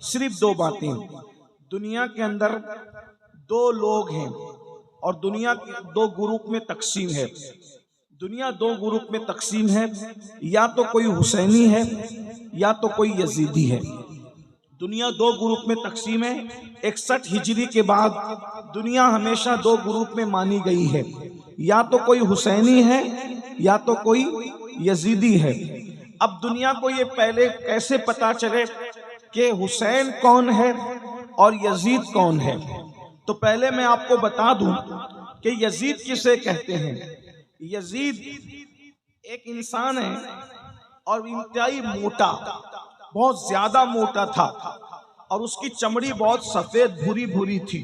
सिर्फ दो बातें। दुनिया के अंदर दो लोग हैं और दुनिया दो ग्रुप में तकसीम है। दुनिया दो ग्रुप में तकसीम है, या तो कोई हुसैनी है या तो कोई यजीदी है। दुनिया दो ग्रुप में तकसीम है। 61 हिजरी के बाद दुनिया हमेशा दो ग्रुप में मानी गई है, या तो कोई हुसैनी है या तो कोई यजीदी है। अब दुनिया को ये पहले कैसे पता चले कि हुसैन कौन है और यजीद कौन है? तो पहले मैं आपको बता दूं कि यजीद किसे कहते हैं। यजीद एक इंसान है और इंतहाई मोटा, बहुत ज्यादा मोटा था और उसकी चमड़ी बहुत सफेद भूरी भूरी थी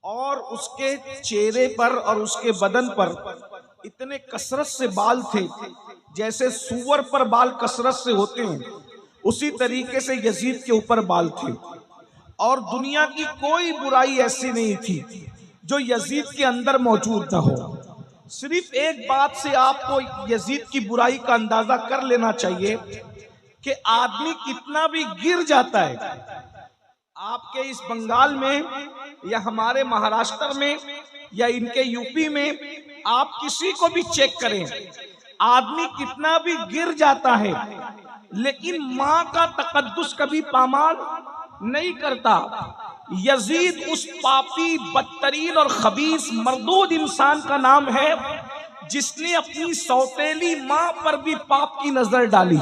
और उसके चेहरे पर और उसके बदन पर इतने कसरत से बाल थे, जैसे सूअर पर बाल कसरत से होते हैं उसी तरीके से यजीद के ऊपर बाल थे। और दुनिया की कोई बुराई ऐसी नहीं थी जो यजीद के अंदर मौजूद ना हो। सिर्फ एक बात से आपको यजीद की बुराई का अंदाजा कर लेना चाहिए कि आदमी कितना भी गिर जाता है, आपके इस बंगाल में या हमारे महाराष्ट्र में या इनके यूपी में आप किसी को भी चेक करें, आदमी कितना भी गिर जाता है लेकिन मां का तकद्दुस कभी पामाल नहीं करता। यजीद उस पापी, बदतरीन और खबीस मरदूद इंसान का नाम है जिसने अपनी सौतेली मां पर भी पाप की नजर डाली।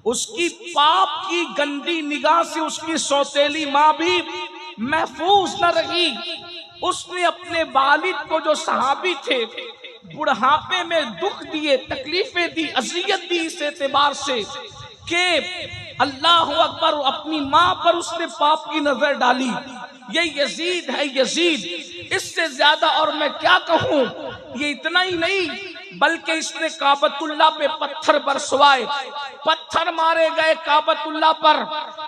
उसकी पाप की गंदी निगाह से उसकी सौतेली मां भी महफूज न रही। उसने अपने वालिद को, जो सहाबी थे, बुढ़ापे में दुख दिए, तकलीफें दी, अजियत दी इस एतबार से कि अल्लाह अकबर, अपनी मां पर उसने पाप की नजर डाली। ये यजीद है, यजीद। इससे ज्यादा और मैं क्या कहूं। ये इतना ही नहीं बल्कि इसने काबतुल्लाह पे पत्थर बरसवाए, पत्थर मारे गए काबतुल्लाह पर।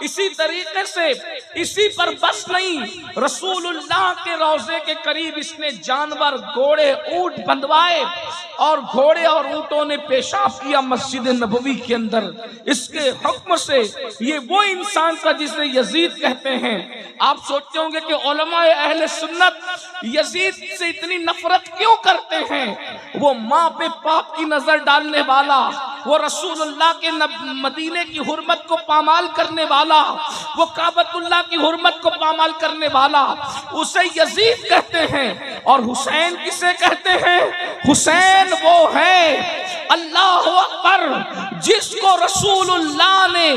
इसी तरीके से इसी पर बस नहीं, रसूलुल्लाह के रोजे के करीब इसने जानवर, घोड़े, ऊंट बंधवाए और घोड़े और ऊंटों ने पेशाब किया मस्जिद नबवी के अंदर। इसके हुक्म से ये वो इंसान था जिसे यजीद कहते हैं। आप सोचते होंगे कि उलमाए अहले सुन्नत यजीद से इतनी नफरत क्यों करते हैं। वो माँ पे पाप की नजर डालने वाला, वो रसूलुल्लाह के मदीने की हुर्मत को पामाल करने वाला, वो काबतुल्लाह की हुर्मत को पामाल करने वाला, उसे यजीद कहते हैं। और हुसैन किसे कहते हैं? हुसैन वो है, अल्लाह अकबर, जिसको रसूलुल्लाह ने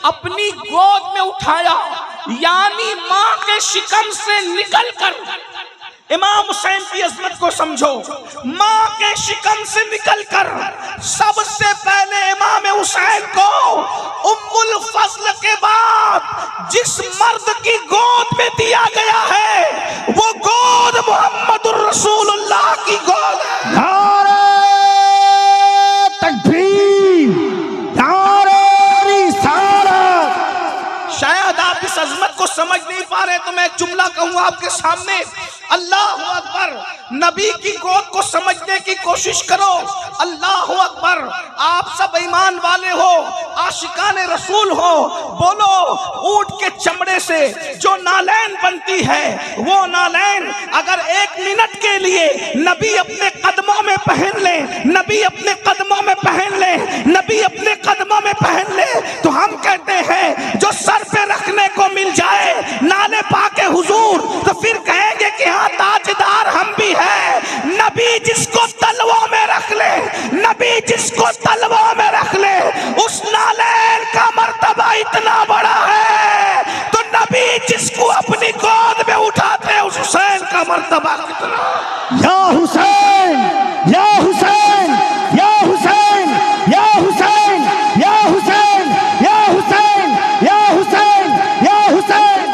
अपनी गोद में उठाया, यानी मां के शिकम से निकलकर। इमाम हुसैन की अजमत को समझो। मां के शिकम से निकलकर सबसे पहले इमाम हुसैन को उम्मुल फज़ल के बाद जिस मर्द की गोद में दिया गया है वो गोद मोहम्मदुर रसूलुल्लाह की गोद है। नारे तकबीर, नारे रिसालत। शायद आप इस अजमत को समझ नहीं पा रहे तो मैं एक जुमला कहूंगा आपके सामने। अल्लाह अकबर, नबी की गोद को समझने की कोशिश करो। अल्लाह अकबर, आप सब ईमान वाले हो, आशिकान रसूल हो, बोलो ऊंट के चमड़े से जो नालैन बनती है वो नालैन अगर 1 मिनट के लिए नबी अपने कदमों में पहन ले, नबी अपने कदमों में पहन ले, नबी अपने कदमों में पहन ले, तो हम कहते हैं जो सर पे रखने को मिल जाए नाले पाके हुजूर, तो फिर कहेंगे कि हाँ ताजदार हम भी है। नबी जिसको तलवों में रख ले, नबी जिसको तलवों में रख ले, उस नालैन का मर्तबा इतना बड़ा है। तो नबी जिसको अपनी गोद में उठाते हैं उस हुसैन का मर्तबा कितना। या हुसैन, या हुसैन, या हुसैन, या हुसैन, या हुसैन, या हुसैन, या हुसैन, या हुसैन।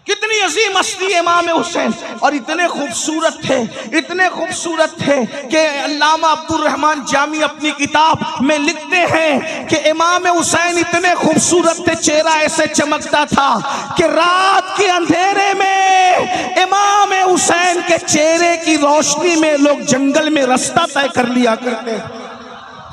कितनी अजीम हस्ती है इमाम हुसैन। और इतने खूबसूरत थे, इतने खूबसूरत थे कि अल्लामा अब्दुल रहमान जामी अपनी किताब में लिखते हैं कि इमाम हुसैन इतने खूबसूरत थे, चेहरा ऐसे चमकता था कि रात के अंधेरे में इमाम हुसैन के चेहरे की रोशनी में लोग जंगल में रास्ता तय कर लिया करते।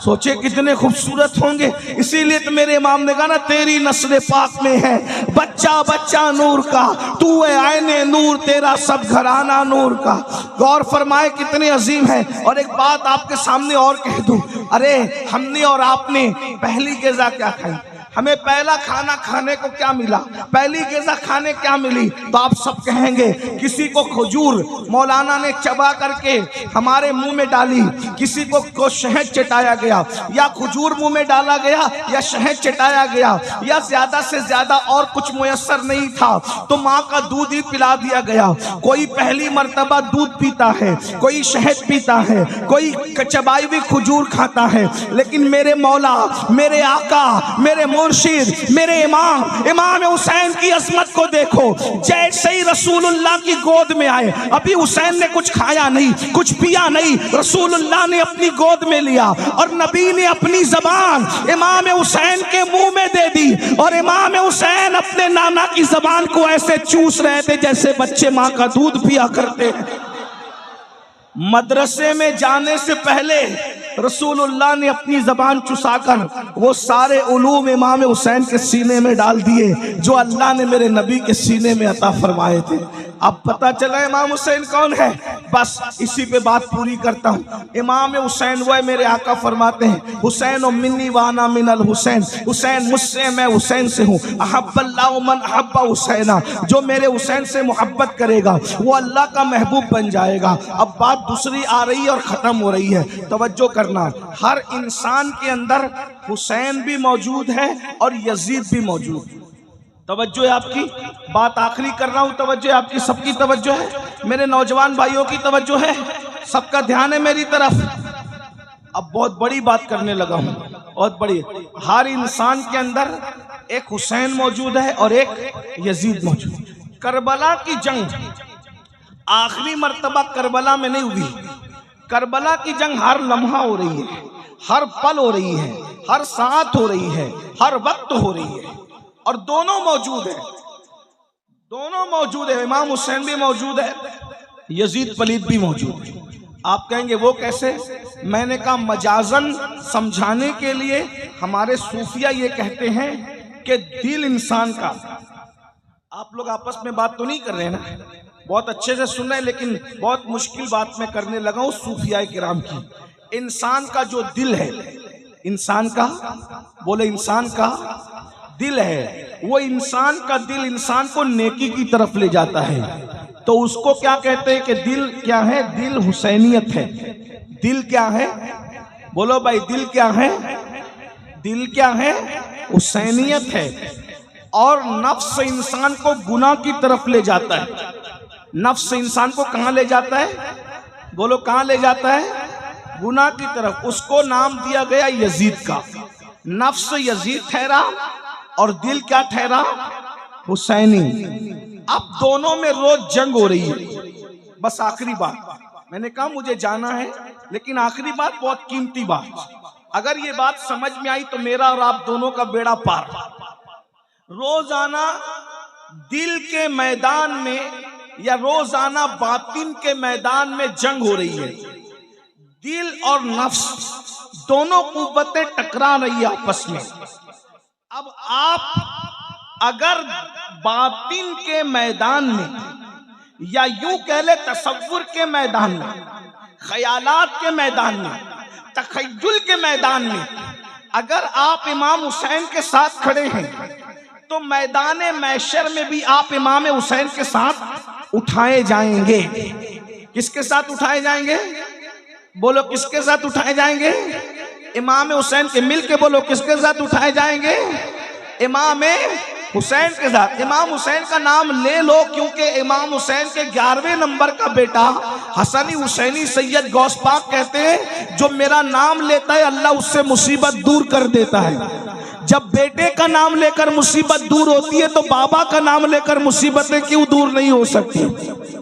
सोचे कितने खूबसूरत होंगे। इसीलिए तो मेरे इमाम ने कहा ना, तेरी नस्ल पाक में है बच्चा बच्चा नूर का, तू है आईने नूर, तेरा सब घराना नूर का। गौर फरमाए कितने अजीम है। और एक बात आपके सामने और कह दूं, अरे हमने और आपने पहली ग़िज़ा क्या खाई, हमें पहला खाना खाने को क्या मिला, पहली ग़िज़ा खाने क्या मिली? तो आप सब कहेंगे किसी को खजूर मौलाना ने चबा करके हमारे मुंह में डाली, किसी को शहद चटाया गया, या खजूर मुंह में डाला गया, या शहद चटाया गया, या ज्यादा से ज्यादा और कुछ मुयस्सर नहीं था तो माँ का दूध ही पिला दिया गया। कोई पहली मर्तबा दूध पीता है, कोई शहद पीता है, कोई चबाई हुई खजूर खाता है, लेकिन मेरे मौला, मेरे आका, मेरे मुर्शिद, मेरे इमाम हुसैन की अजमत को देखो। जैसे ही रसूलुल्लाह की गोद में आए, अभी हुसैन ने कुछ खाया नहीं, कुछ पिया नहीं, रसूलुल्लाह ने अपनी गोद में लिया और नबी ने अपनी जबान इमाम हुसैन के मुंह में दे दी, और इमाम हुसैन अपने नाना की जबान को ऐसे चूस रहे थे जैसे बच्चे माँ का दूध पिया करते हैं। मदरसे में जाने से पहले रसूलुल्लाह ने अपनी जबान चुसाकर वो सारे उलूम इमाम हुसैन के सीने में डाल दिए जो अल्लाह ने मेरे नबी के सीने में अता फरमाए थे। अब पता चला इमाम हुसैन कौन है। बस इसी पे बात पूरी करता हूँ। इमाम हुसैन वो है, मेरे आका फरमाते हैं हुसैन मिन्नी वाना मिनल हुसैन, हुसैन मुझसे, मैं हुसैन से हूँ। अहब्बल्लाहु मन अहब्बा हुसैना, जो मेरे हुसैन से मोहब्बत करेगा वो अल्लाह का महबूब बन जाएगा। अब बात दूसरी आ रही है और ख़त्म हो रही है, तवज्जो करना। हर इंसान के अंदर हुसैन भी मौजूद है और यजीद भी मौजूद है। तवज्जो है आपकी, बात आखिरी कर रहा हूँ, तवज्जो है आपकी, सबकी तवज्जो है, मेरे नौजवान भाइयों की तवज्जो है, सबका ध्यान है मेरी तरफ। अब बहुत बड़ी बात करने लगा हूँ, बहुत बड़ी। हर इंसान के अंदर एक हुसैन मौजूद है और एक यजीद मौजूद है। करबला की जंग आखिरी मर्तबा करबला में नहीं हुई, करबला की जंग हर लम्हा हो रही है, हर पल हो रही है, हर साथ हो रही है, हर वक्त हो रही है, और दोनों मौजूद है, दोनों मौजूद है। इमाम हुसैन भी मौजूद है, यजीद पलीद भी मौजूद है। आप कहेंगे वो कैसे? मैंने कहा मजाजन समझाने के लिए हमारे सूफिया ये कहते हैं कि दिल इंसान का, आप लोग आपस में बात तो नहीं कर रहे ना, बहुत अच्छे से सुन रहे हैं, लेकिन बहुत मुश्किल बात मैं करने लगा हूँ सूफिया किराम की। इंसान का जो दिल है, इंसान का, बोले इंसान का दिल है, वो इंसान का दिल इंसान को नेकी की तरफ ले जाता है। तो उसको क्या कहते हैं कि दिल क्या है? दिल हुसैनियत है। दिल क्या है? बोलो भाई, दिल क्या है? दिल क्या है? हुसैनियत है। और नफ्स इंसान को गुनाह की तरफ ले जाता है। नफ्स इंसान को कहाँ ले जाता है? बोलो कहाँ ले जाता है? गुनाह की तरफ। उसको नाम दिया गया यजीद का। नफ्स यजीद ठहरा और दिल क्या ठहरा? हुसैनी। अब दोनों में रोज जंग हो रही है। बस आखिरी बात, मैंने कहा मुझे जाना है, लेकिन आखिरी बात बहुत कीमती बात, अगर ये बात समझ में आई तो मेरा और आप दोनों का बेड़ा पार। रोजाना दिल के मैदान में या रोजाना बातिन के मैदान में जंग हो रही है। दिल और नफ्स दोनों कुव्वतें टकरा रही है आपस में। अब आप अगर बातिन के मैदान में या यूं कह ले तसव्वुर के मैदान में, ख्यालात के मैदान में, तखय्युल के मैदान में अगर आप इमाम हुसैन के साथ खड़े हैं तो मैदान महशर में भी आप इमाम हुसैन के साथ उठाए जाएंगे। किसके साथ उठाए जाएंगे? बोलो किसके साथ उठाए जाएंगे? इमाम हुसैन के। मिल के बोलो किसके साथ उठाए जाएंगे? इमाम हुसैन के साथ। इमाम हुसैन का नाम ले लो, क्योंकि इमाम हुसैन के 11वें नंबर का बेटा हसनी हुसैनी सैयद गौस पाक कहते हैं, जो मेरा नाम लेता है अल्लाह उससे मुसीबत दूर कर देता है। जब बेटे का नाम लेकर मुसीबत दूर होती है तो बाबा का नाम लेकर मुसीबतें क्यों दूर नहीं हो सकती?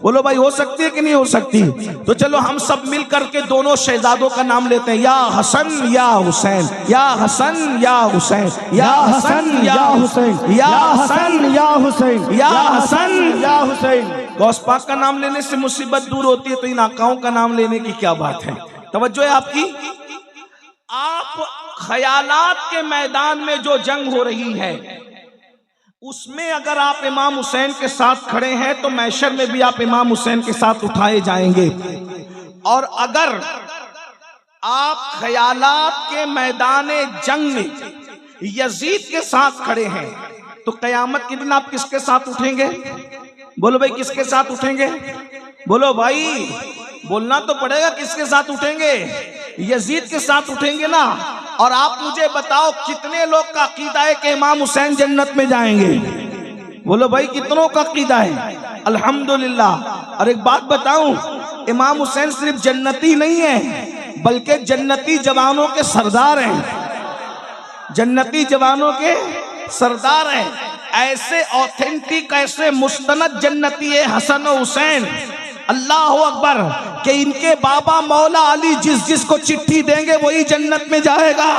बोलो भाई, हो सकती है कि नहीं हो सकती? तो चलो हम सब मिल करके दोनों शहजादों का नाम लेते हैं। या हसन या हुसैन, या हसन या हुसैन, या हसन या हुसैन, या हसन या हुसैन, या हसन या हुसैन। गौस पाक का नाम लेने से मुसीबत दूर होती है, तो इन आकाओं का नाम लेने की क्या बात है? तवज्जो है आपकी? आप ख्यालात के मैदान में जो जंग हो रही है उसमें अगर आप इमाम हुसैन के साथ खड़े हैं तो मैशर में भी आप इमाम हुसैन के साथ उठाए जाएंगे। और अगर आप ख्यालात के मैदान जंग में यजीद के साथ खड़े हैं तो कयामत के दिन आप किसके साथ उठेंगे? बोलो भाई, किसके साथ उठेंगे? बोलो भाई, बोलना तो पड़ेगा, किसके साथ उठेंगे? यजीद के साथ उठेंगे ना। और आप मुझे बताओ कितने लोग का अकीदा है कि इमाम हुसैन जन्नत में जाएंगे? बोलो भाई, कितनों का अकीदा है? अल्हम्दुलिल्लाह। और एक बात बताऊं, इमाम हुसैन सिर्फ जन्नती नहीं है बल्कि जन्नती जवानों के सरदार हैं। जन्नती जवानों के सरदार हैं। ऐसे ऑथेंटिक, ऐसे मुस्तनद जन्नती है हसन और हुसैन, अल्लाह अकबर, कि इनके बाबा मौला अली जिसको चिट्ठी देंगे वही जन्नत में जाएगा।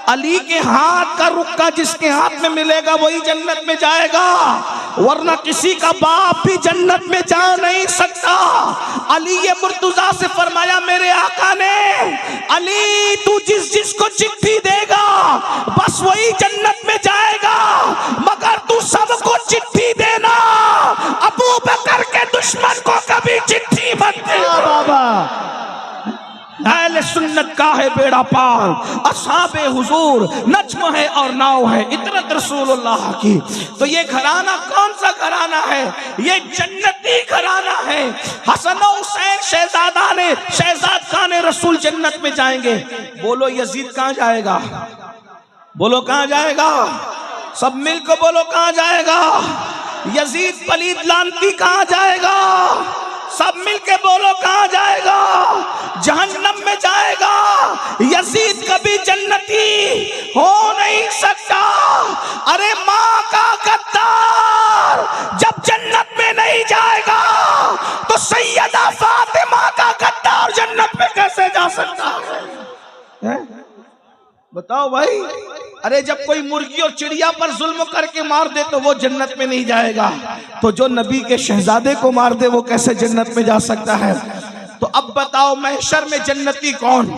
अली के हाथ का रुक्का जिसके हाथ में मिलेगा वही जन्नत में जाएगा, वरना किसी का बाप भी जन्नत में जा नहीं सकता। अली ये मुर्तजा से फरमाया मेरे आका ने, अली तू जिसको चिट्ठी देगा बस वही जन्नत में जाएगा, मगर तू सबको चिट्ठी देना, अबू बकर के दुश्मन को कभी चिट्ठी मत देना। बाबा, अहले सुन्नत का है बेड़ा पार, असहाबे हुजूर नज्म है और नाव है, इतरत रसूलुल्लाह की। तो ये घराना कौन सा घराना है? ये जन्नती घराना है। हसन और हुसैन शहजाद खान रसूल जन्नत में जाएंगे। बोलो यजीद कहाँ जाएगा? बोलो कहाँ जाएगा? सब मिलकर बोलो कहाँ जाएगा? यजीद पलीद लानती कहाँ जाएगा? सब मिलके बोलो कहाँ जाएगा? जहन्नम में जाएगा। यजीद कभी जन्नती हो नहीं सकता। अरे माँ का गद्दार जब जन्नत में नहीं जाएगा तो सैयदा फातिमा का गद्दार जन्नत में कैसे जा सकता है? बताओ भाई। अरे जब कोई मुर्गी और चिड़िया पर जुल्म करके मार दे तो वो जन्नत में नहीं जाएगा, तो जो नबी के शहजादे को मार दे वो कैसे जन्नत में जा सकता है? तो अब बताओ महशर में जन्नती कौन?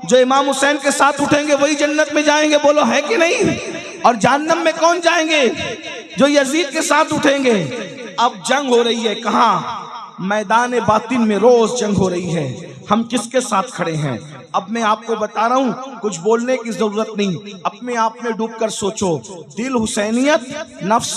जो इमाम हुसैन के साथ उठेंगे वही जन्नत में जाएंगे, बोलो है कि नहीं? और जहन्नम में कौन जाएंगे? जो यजीद के साथ उठेंगे। अब जंग हो रही है कहाँ? मैदान बातिन में रोज जंग हो रही है। हम किसके साथ खड़े हैं? अब मैं आपको बता रहा हूं, कुछ बोलने की जरूरत नहीं, अपने आप में डूबकर सोचो। दिल हुसैनियत, नफ्स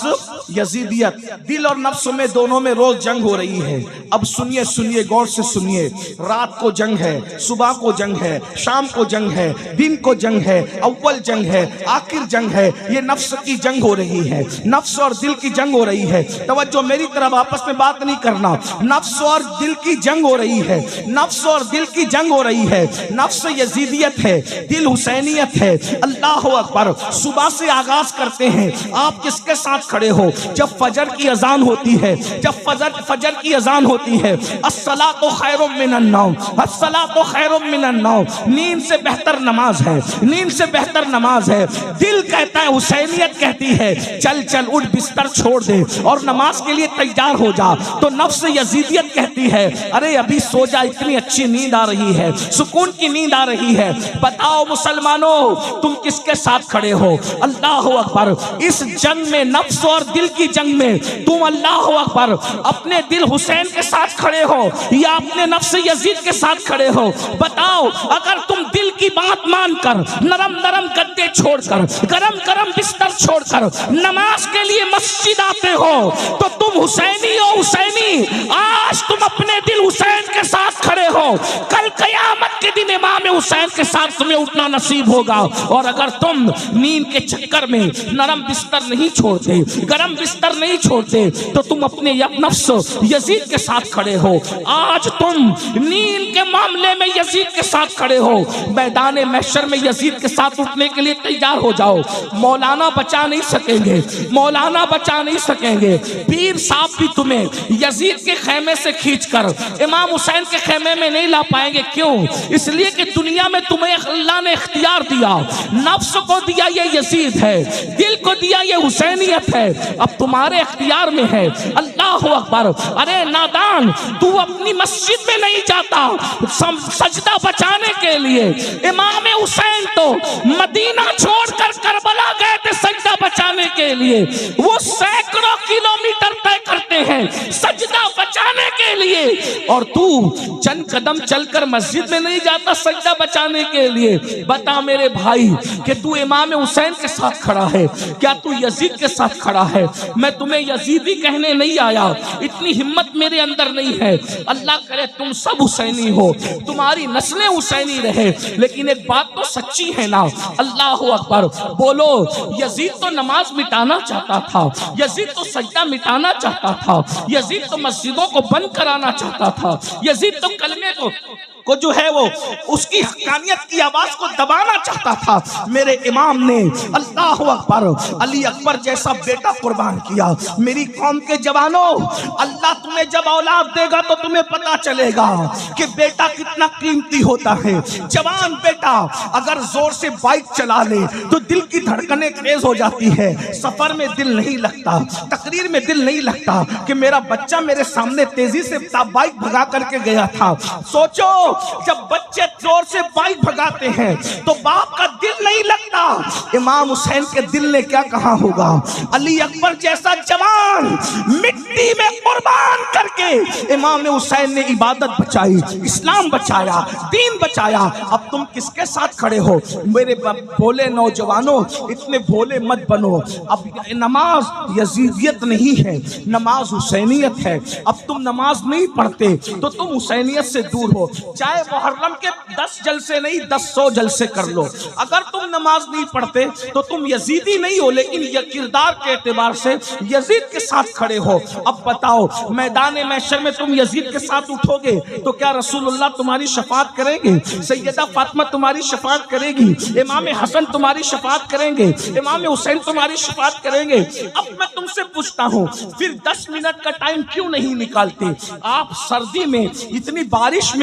यजीदियत, दिल और नफ्स में दोनों में रोज जंग हो रही है। अब सुनिए सुनिए, गौर से सुनिए। रात को जंग है, सुबह को जंग है, शाम को जंग है, दिन को जंग है, अव्वल जंग है, आखिर जंग है। ये नफ्स की जंग हो रही है, नफ्स और दिल की जंग हो रही है। तवज्जो मेरी तरफ, आपस में बात नहीं करना। नफ्स और दिल की जंग हो रही है, नफ्स और दिल की जंग हो रही है। नफ्स यजीदियत है, दिल हुसैनियत है। अल्लाह अकबर। सुबह से आगाज करते हैं। आप किसके साथ खड़े हो? जब फजर की अजान होती है, जब फजर की अजान होती है, अस्सलातु खैरुम मिनन नौम, अस्सलातु खैरुम मिनन नौम, नींद से बेहतर नमाज है, नींद से बेहतर नमाज है। दिल कहता है, हुसैनियत कहती है चल चल उठ, बिस्तर छोड़ दे और नमाज के लिए तैयार हो जा। तो नफ्स यजीदियत कहती है अरे अभी सो जा, इतनी अच्छी नींद आ रही है, सुकून की नींद आ रही है। बताओ मुसलमानों, तुम किसके साथ खड़े हो? अल्लाह अकबर। इस जंग में, नफ्स और दिल की जंग में, तुम अल्लाह अकबर अपने दिल हुसैन के साथ खड़े हो या अपने नफ्स यजीद के साथ खड़े हो? बताओ, अगर तुम दिल की बात मानकर नरम नरम गद्दे छोड़कर, गरम गरम बिस्तर छोड़कर नमाज के लिए मस्जिद आते हो तो तुम हुसैनी हो। हुसैनी, आज तुम अपने दिल हुसैन के साथ खड़े हो, कल कयामत के दिन इमाम हुसैन के साथ तुम्हें उठना नसीब होगा। और अगर तुम नींद के चक्कर में नरम बिस्तर नहीं छोड़ते, गरम बिस्तर नहीं छोड़ते, तो तुम अपने नफ्स यजीद के साथ खड़े हो। आज तुम नींद के मामले में यजीद के साथ खड़े हो, मैदान महशर में यजीद के साथ उठने के लिए तैयार हो जाओ। मौलाना बचा नहीं सकेंगे, मौलाना बचा नहीं सकेंगे। पीर साहब भी तुम्हें यजीद के खेमे से खींचकर इमाम हुसैन के खेमे में नहीं ला पाएंगे। क्यों? इसलिए कि दुनिया में तुम्हें अल्लाह ने इख्तियार दिया, नफ्स को दिया ये यजीद है, दिल को दिया ये हुसैनियत है, अब तुम्हारे इख्तियार में है। अल्लाह अकबर। अरे नादान, तू अपनी मस्जिद में नहीं जाता सजदा बचाने के लिए। इमाम हुसैन तो मदीना छोड़कर करबला गए थे सजदा बचाने के लिए। वो सैकड़ों किलोमीटर तय करते हैं सजदा बचाने के लिए, और तू चंद कदम चलकर मस्जिद में नहीं जाता सजदा बचाने के लिए। बता मेरे भाई कि तू इमाम हुसैन के साथ खड़ा है, क्या तू यजीद के साथ खड़ा है? मैं तुम्हें यजीदी कहने नहीं आया, इतनी हिम्मत मेरे अंदर नहीं है। अल्लाह करे तुम सब हुसैनी हो, तुम्हारी नस्लें हुसैनी रहे, लेकिन एक बात तो सच्ची है ना। अल्लाह अकबर। बोलो, यजीद तो नमाज मिटाना चाहता था, यजीद तो सजदा मिटाना चाहता था, यजीद तो मस्जिदों को बंद कराना चाहता था, यजीद तो कलमे को जो है वो उसकी हक्कानियत की आवाज को दबाना चाहता था। मेरे इमाम ने अल्लाह अकबर अली अकबर जैसा बेटा कुर्बान किया। मेरी कौम के जवानों, अल्लाह तुम्हें जब औलाद देगा तो तुम्हें पता चलेगा कि बेटा कितना कीमती होता है। जवान बेटा अगर जोर से बाइक चला ले तो दिल की धड़कनें तेज हो जाती है, सफर में दिल नहीं लगता, तकरीर में दिल नहीं लगता कि मेरा बच्चा मेरे सामने तेजी से बाइक भगा करके गया था। सोचो, जब बच्चे जोर से बाइक भगाते हैं तो बाप का दिल नहीं लगता। इमाम हुसैन के दिल ने क्या कहा होगा? अली अकबर जैसा जवान मिट्टी में कुर्बान करके इमाम हुसैन ने इबादत बचाई, इस्लाम बचाया, दीन बचाया। अब तुम किसके साथ खड़े हो? मेरे भोले नौजवानों, इतने भोले मत बनो। अब नमाज यजीदियत नहीं है, नमाज हुसैनियत है। अब तुम नमाज नहीं पढ़ते तो तुम हुसैनियत से दूर हो। चाहे मुहर्रम के 10 जलसे नहीं 10 जलसे कर लो, अगर तुम नमाज नहीं पढ़ते तो तुम यजीदी नहीं हो, लेकिन ये किरदार के एतबार से यजीद के साथ खड़े हो। अब बताओ, मैदान महशर में तुम यजीद के साथ उठोगे तो क्या रसूलुल्लाह तुम्हारी शफाअत करेंगे? सैयदा फातिमा तुम्हारी शफाअत करेगी? इमाम हसन तुम्हारी शफाअत करेंगे? इमाम हुसैन तुम्हारी शफाअत करेंगे? अब मैं तुमसे पूछता हूँ, फिर 10 मिनट का टाइम क्यों नहीं निकालते? आप सर्दी में, इतनी बारिश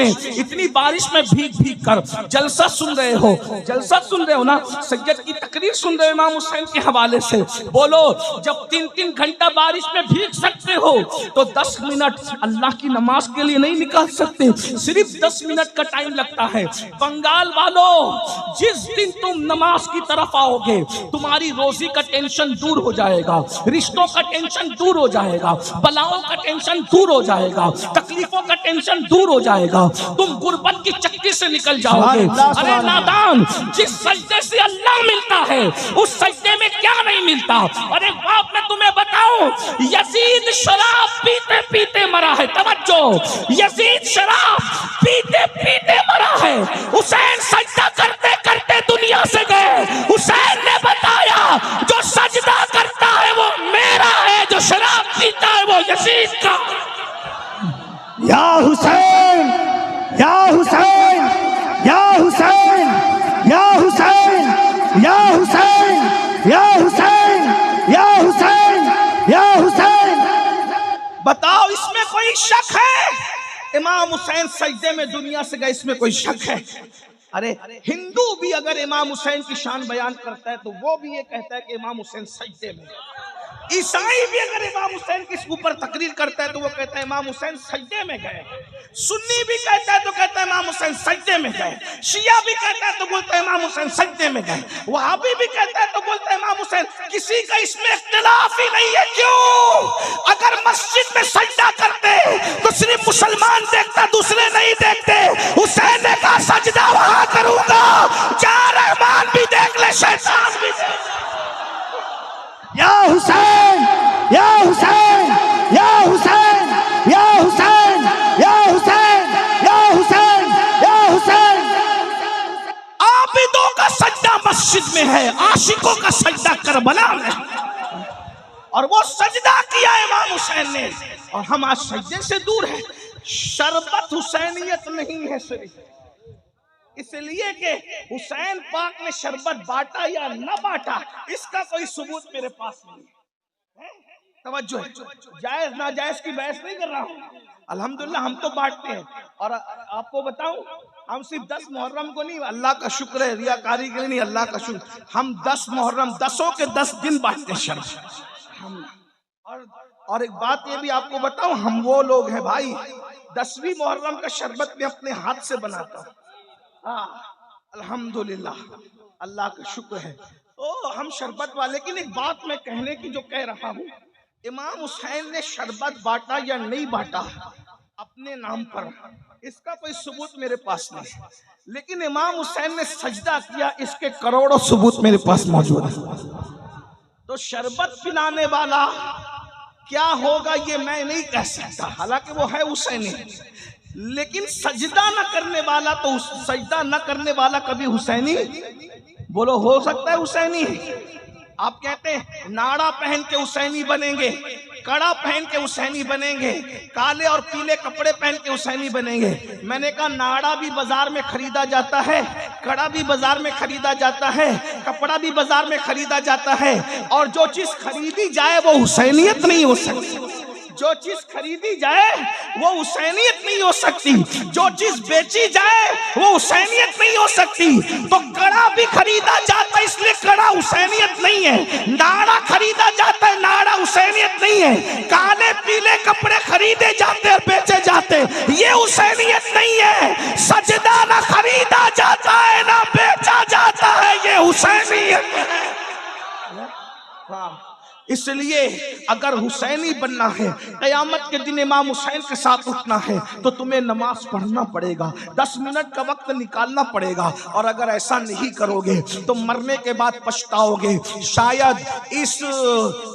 में भीग भीग कर जलसा सुन रहे हो, जलसा सुन रहे हो ना, सैयद की तकरीर सुन रहे हो इमाम हुसैन के हवाले से। बोलो, जब 3-3 घंटा बारिश में भीग सकते हो तो 10 मिनट अल्लाह की नमाज के लिए नहीं निकाल सकते? सिर्फ 10 मिनट का टाइम लगता है। बंगाल वालों, जिस दिन तुम नमाज की तरफ आओगे तुम्हारी रोजी का टेंशन दूर हो जाएगा, रिश्तों का टेंशन दूर हो जाएगा, बलाओं का टेंशन दूर हो जाएगा, तकलीफों का टेंशन दूर हो जाएगा, तुम गुर्बत की चक्की से निकल जाओगे। अरे नादान, जिस सजदे से अल्लाह मिलता है उस सजदे में क्या नहीं मिलता? अरे बाप, मैं तुम्हें बताऊं, यजीद शराब पीते पीते मरा है। तवज्जो, यजीद शराब पीते पीते मरा है। हुसैन सजदा करते करते दुनिया से गए। हुसैन ने बताया, जो सजदा करता है वो मेरा है, जो शराब पीता है वो यजीद का। या हुसैन, या हुसैन, या हुसैन, या हुसैन, या हुसैन, या हुसैन, या हुसैन, या हुसैन। बताओ, इसमें कोई शक है? इमाम हुसैन सजदे में दुनिया से गए, इसमें कोई शक है? अरे हिंदू भी अगर इमाम हुसैन की शान बयान करता है तो वो भी ये कहता है कि इमाम हुसैन सजदे में। ईसाई भी अगर इमाम हुसैन के ऊपर तकरीर करता है तो वो कहता है इमाम हुसैन सजदे में गए। सुन्नी भी कहता है तो कहता है इमाम हुसैन सजदे में गए। शिया भी कहता है तो बोलता है इमाम हुसैन सजदे में गए। वहाबी भी कहता है तो बोलता है इमाम हुसैन। किसी का इसमें इख्तिलाफ ही नहीं है। क्यों? अगर मस्जिद में सजदा करते तो सिर्फ मुसलमान देखता, दूसरे नहीं देखते। हुसैन ने कहा सजदा वहां करूंगा जहां रहमान भी देख ले, शैतान भी देख ले। या हुसैन, या हुसैन, या हुसैन, या हुसैन, या हुसैन, या हुसैन, या हुसैन। आबिदों का सजदा मस्जिद में है, आशिकों का सजदा करबला में, और वो सजदा किया इमाम हुसैन ने, और हम आज सजदे से दूर हैं। शरबत हुसैनियत नहीं है सिर्फ इसलिए कि हुसैन पाक ने शरबत बांटा या न बांटा, इसका कोई सबूत मेरे पास नहीं है। तवज्जो है, जायज नाजायज की बहस नहीं कर रहा हूँ। अल्हम्दुलिल्लाह हम तो बांटते हैं। और आपको बताऊं, हम सिर्फ 10 मुहर्रम को नहीं, अल्लाह का शुक्र है, रियाकारी के लिए नहीं, अल्लाह का शुक्र, हम 10 मुहर्रम 10 के 10 दिन बांटते हैं शर्बत हम। और एक बात ये भी आपको बताऊं, हम वो लोग हैं भाई, 10वीं मुहर्रम का शरबत में अपने हाथ से बनाता हूँ। अल्हम्दुलिल्लाह, अल्लाह का शुक्र है। ओ हम शरबत वाले। लेकिन एक बात मैं कहने की जो कह रहा हूँ, इमाम हुसैन ने शरबत बांटा या नहीं बांटा अपने नाम पर, इसका कोई सबूत मेरे पास नहीं है। लेकिन इमाम हुसैन ने सजदा किया, इसके करोड़ों सबूत मेरे पास मौजूद है। तो शरबत पिलाने वाला क्या होगा ये मैं नहीं कह सकता, हालांकि वो है हुसैनी। लेकिन सजदा न करने वाला, तो सजदा न करने वाला कभी हुसैनी, बोलो हो सकता है हुसैनी? आप कहते हैं नाड़ा पहन के हुसैनी बनेंगे, कड़ा पहन के हुसैनी बनेंगे, काले और पीले कपड़े पहन के हुसैनी बनेंगे। मैंने कहा नाड़ा भी बाजार में खरीदा जाता है, कड़ा भी बाजार में खरीदा जाता है, कपड़ा भी बाजार में खरीदा जाता है, और जो चीज खरीदी जाए वो हुसैनियत नहीं हो सकती। जो चीज खरीदी जाए वो हुसैनियत नहीं हो सकती। जो चीज बेची जाए वो हुसैनियत नहीं हो सकती। तो कड़ा भी खरीदा जाता है, इसलिए कड़ा हुसैनियत नहीं है। नाड़ा खरीदा जाता है, नाड़ा हुसैनियत नहीं है। काले पीले कपड़े खरीदे जाते और बेचे जाते, ये हुसैनियत नहीं है। सजदा ना खरीदा जाता है ना बेचा जाता है, ये हुसैनियत है। हाँ, इसलिए अगर हुसैनी बनना है, क़यामत के दिन इमाम हुसैन के साथ उठना है, तो तुम्हें नमाज पढ़ना पड़ेगा, 10 मिनट का वक्त निकालना पड़ेगा। और अगर ऐसा नहीं करोगे तो मरने के बाद पछताओगे। शायद इस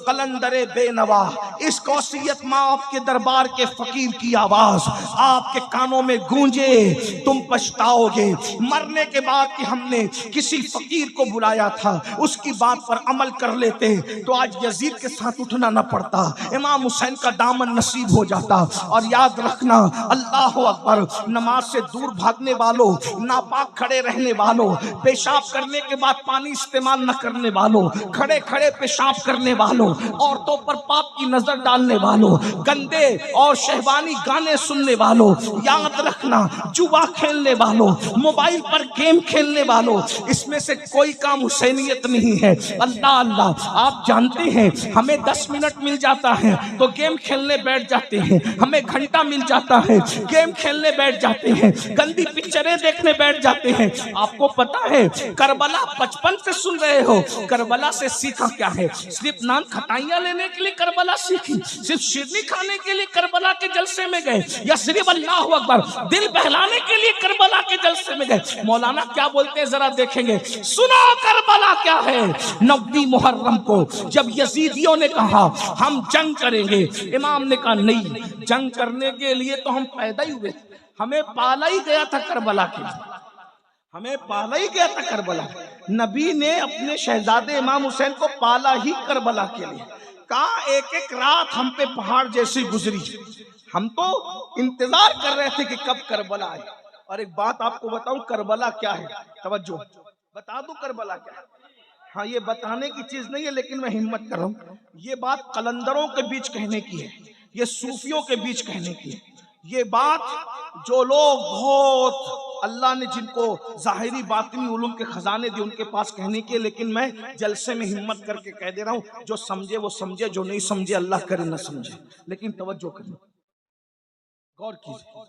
कलंदरे बेनवा, इस कौसियत माफ के दरबार के फकीर की आवाज आपके कानों में गूंजे, तुम पछताओगे। मरने के बाद कि हमने किसी फकीर को बुलाया था, उसकी बात पर अमल कर लेते तो आज यजीद के साथ उठना न पड़ता, इमाम हुसैन का दामन नसीब हो जाता। और याद रखना, अल्लाह अकबर, नमाज से दूर भागने वालों, नापाक खड़े रहने वालों, पेशाब करने के बाद पानी इस्तेमाल न करने वालों, खड़े खड़े पेशाब करने वालों, औरतों पर पाप की नजर डालने वालों, गंदे और शहवानी गाने सुनने वालों, याद रखना जुआ खेलने वालों, मोबाइल पर गेम खेलने वालों, इसमें से कोई काम हुसैनियत नहीं है। अल्लाह अल्लाह, आप जानते हैं हमें 10 मिनट मिल जाता है तो गेम खेलने बैठ जाते हैं, हमें घंटा मिल जाता है गेम खेलने बैठ जाते हैं, गंदी पिक्चरें देखने बैठ जाते हैं। आपको पता है करबला बचपन से सुन रहे हो, करबला से सीखा क्या है? सिर्फ नान खटाइयां लेने के लिए करबला सीखी, सिर्फ शिरनी खाने के लिए करबला के जलसे में गए, या सिर्फ अल्लाह अकबर दिल बहलाने के लिए करबला के जलसे में गए? मौलाना क्या बोलते हैं जरा देखेंगे, सुनो करबला क्या है। 9वीं मुहर्रम को जब यजीदियों ने कहा हम जंग करेंगे, इमाम ने कहा नहीं, जंग करने के लिए तो हम पैदा ही हुए थे, हमें पाला ही गया था करबला के लिए, हमें पाला ही गया था करबला। नबी ने अपने शहजादे इमाम हुसैन को पाला ही करबला के लिए। कहा एक एक रात हम पे पहाड़ जैसी गुजरी, हम तो इंतजार कर रहे थे कि कब करबला आए। और एक बात आपको बताऊं, करबला क्या है, तवज्जो, बता दूं करबला क्या है। हाँ, ये बताने की चीज नहीं है, लेकिन मैं हिम्मत कर रहा हूँ। ये बात कलंदरों के बीच कहने की है, ये सूफियों के बीच कहने की है। ये बात जो लोग बहुत अल्लाह ने जिनको ज़ाहिरी बातिनी उलूम के खजाने दिए उनके पास कहने की है, लेकिन मैं जलसे में हिम्मत करके कह दे रहा हूँ। जो समझे वो समझे, जो नहीं समझे अल्लाह करे न समझे। लेकिन तवज्जो करिए, गौर कीजिए,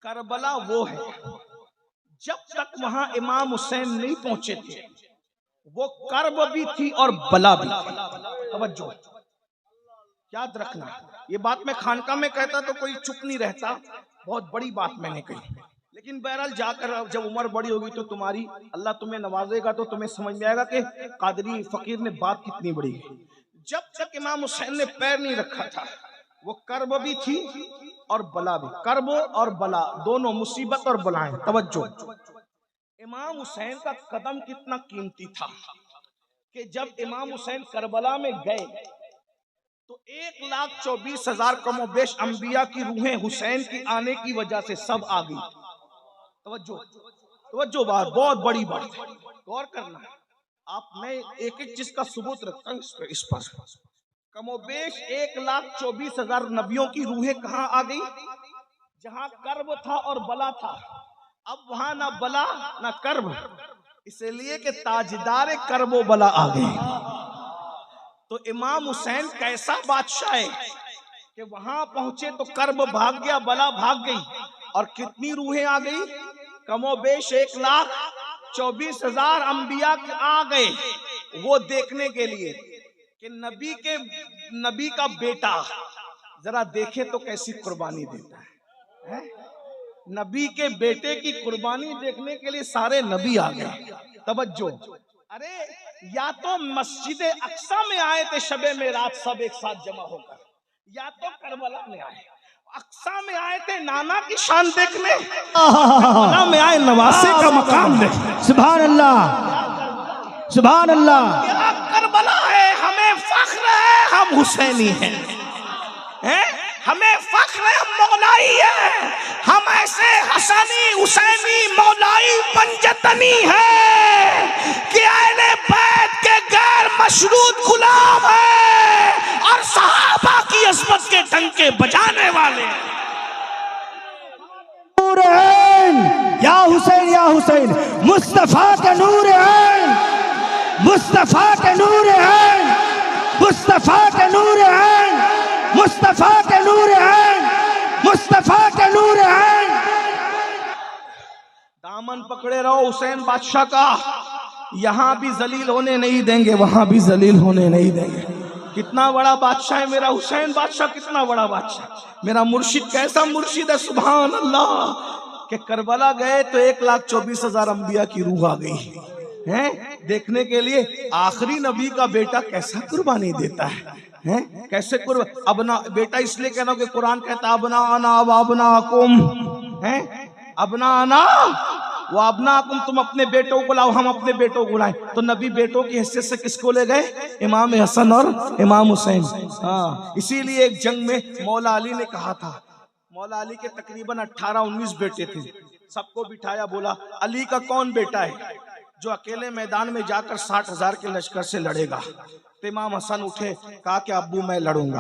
करबला वो है जब तक वहां इमाम हुसैन नहीं पहुंचे थे, वो कर्ब भी थी और बला भी थी। तवज्जो, याद रखना, ये बात मैं खानका में कहता तो कोई चुप नहीं रहता, बहुत बड़ी बात मैंने कही। लेकिन बहरहाल जाकर जब उम्र बड़ी होगी तो तुम्हारी, अल्लाह तुम्हें नवाजेगा तो तुम्हें समझ में आएगा कि कादरी फकीर ने बात कितनी बड़ी है। जब तक इमाम हुसैन ने पैर नहीं रखा था, वो कर्ब भी थी और बला भी। कर्ब और बला दोनों, मुसीबत और बलाएं। तवज्जो, इमाम हुसैन का कदम कितना कीमती था कि जब इमाम हुसैन करबला में गए तो 1,24,000 कमोबेश अंबिया की रूहें हुसैन की आने की वजह से सब आ गई। तवज्जो, तवज्जो, बात बहुत बड़ी बात है, गौर करना। आप, मैं एक एक चीज का सबूत रखता हूँ इस पर। कमोबेश 1,24,000 नबियों की रूहें कहाँ आ गई? जहां कर्ब था और बला था, अब वहां ना बला ना कर्ब, इसलिए कि ताजदार कर्ब बला आ गए। तो इमाम हुसैन कैसा बादशाह है कि वहां पहुंचे तो कर्ब भाग गया, बला भाग गई, और कितनी रूहें आ गई? कमोबेश 1,24,000 अंबिया आ गए वो देखने के लिए कि नबी का बेटा जरा देखे तो कैसी कुर्बानी देता है? नबी के बेटे की कुर्बानी देखने के लिए सारे नबी आ गए। तवज्जो, अरे या तो मस्जिद अक्सा में आए थे शबे मेराज सब एक साथ जमा होकर, या तो करबला में आए। अक्सा में आए थे नाना की शान देखने, करबला में आए नवासे का मकाम देखने। सुभान अल्लाह, सुभान अल्लाह। क्या करबला है, हमें फख्र है हम हुसैनी हैं, हमें फख्र है हम मौलाई है, हम ऐसे हसनी हुसैनी मौलाई पंजतनी है कि अहले बैत के गैर मशरूत गुलाम है और सहाबा की अज़मत के डंके बजाने वाले। नूर ऐन या हुसैन, या हुसैन, मुस्तफा के नूर ऐन, मुस्तफा के नूर ऐन, मुस्तफा के नूर ऐन, मुस्तफा के नूर ऐन, मुस्तफा के नूर ऐन। दामन पकड़े रहो हुसैन बादशाह का, यहां भी जलील होने नहीं देंगे, वहां भी जलील होने नहीं देंगे। कितना बड़ा बादशाह है मेरा हुसैन बादशाह, कितना बड़ा बादशाह। मेरा मुर्शिद कैसा मुर्शिद है, सुभान अल्लाह। के करबला गए तो 1,24,000 अंबिया की रूह आ गई है देखने के लिए आखिरी नबी का बेटा कैसा कुर्बानी देता है, कैसे अपना बेटा इसलिए कहना कि कुरान कहता अबना आना वाबना कुम है, अबना आना वो अपना तुम अपने बेटों को लाओ, हम अपने बेटों को लाए। तो नबी बेटों की हैसियत से किसको ले गए? इमाम हसन और इमाम हुसैन। हाँ, इसीलिए एक जंग में मौला अली ने कहा था, मौला अली के तकरीबन 18-19 बेटे थे, सबको बिठाया, बोला अली का कौन बेटा है जो अकेले मैदान में जाकर 60,000 के लश्कर से लड़ेगा? तो इमाम हसन उठे, कहा कि अब्बू मैं लड़ूंगा।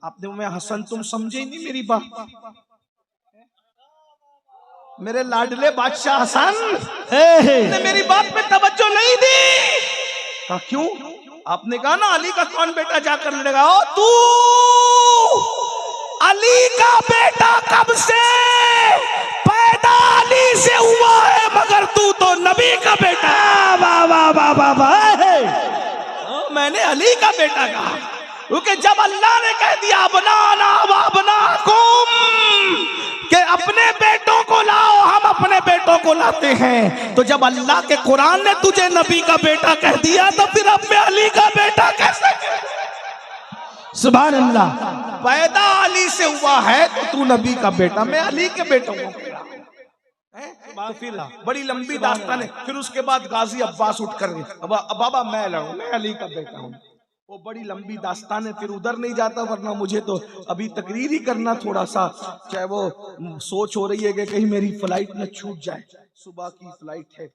आपने मैं हसन तुम समझे नहीं मेरी बात, मेरे लाडले बादशाह हसन ने मेरी बात पे तवज्जो नहीं दी। कहा क्यों? आपने कहा ना अली का कौन बेटा जाकर लड़ेगा। ओ तू अली का बेटा कब से पैदा अली से हुआ है, मगर तू तो नबी का बेटा। वाह वाह वाह वाह वाह। मैंने अली का बेटा कहा क्योंकि जब अल्लाह ने कह दिया बनाना वाबनाकुम कि अपने बेटों को लाओ, हम अपने बेटों को लाते हैं, तो जब अल्लाह के कुरान ने तुझे नबी का बेटा कह दिया तो फिर अब मैं अली का बेटा कैसे? सुभान अल्लाह। पैदा अली से हुआ है तो तू नबी का बेटा, मैं अली के बेटों को फिर बड़ी लंबी दास्तान है। फिर उसके बाद गाजी अब्बास उठ कर बाबा मैं लड़ूं, मैं अली का बेटा हूँ, वो बड़ी लंबी दास्तान है। फिर उधर नहीं जाता, वरना मुझे तो अभी तकरीर ही करना थोड़ा सा, चाहे वो सोच हो रही है कि कहीं मेरी फ्लाइट न छूट जाए। सुबह की फ्लाइट है,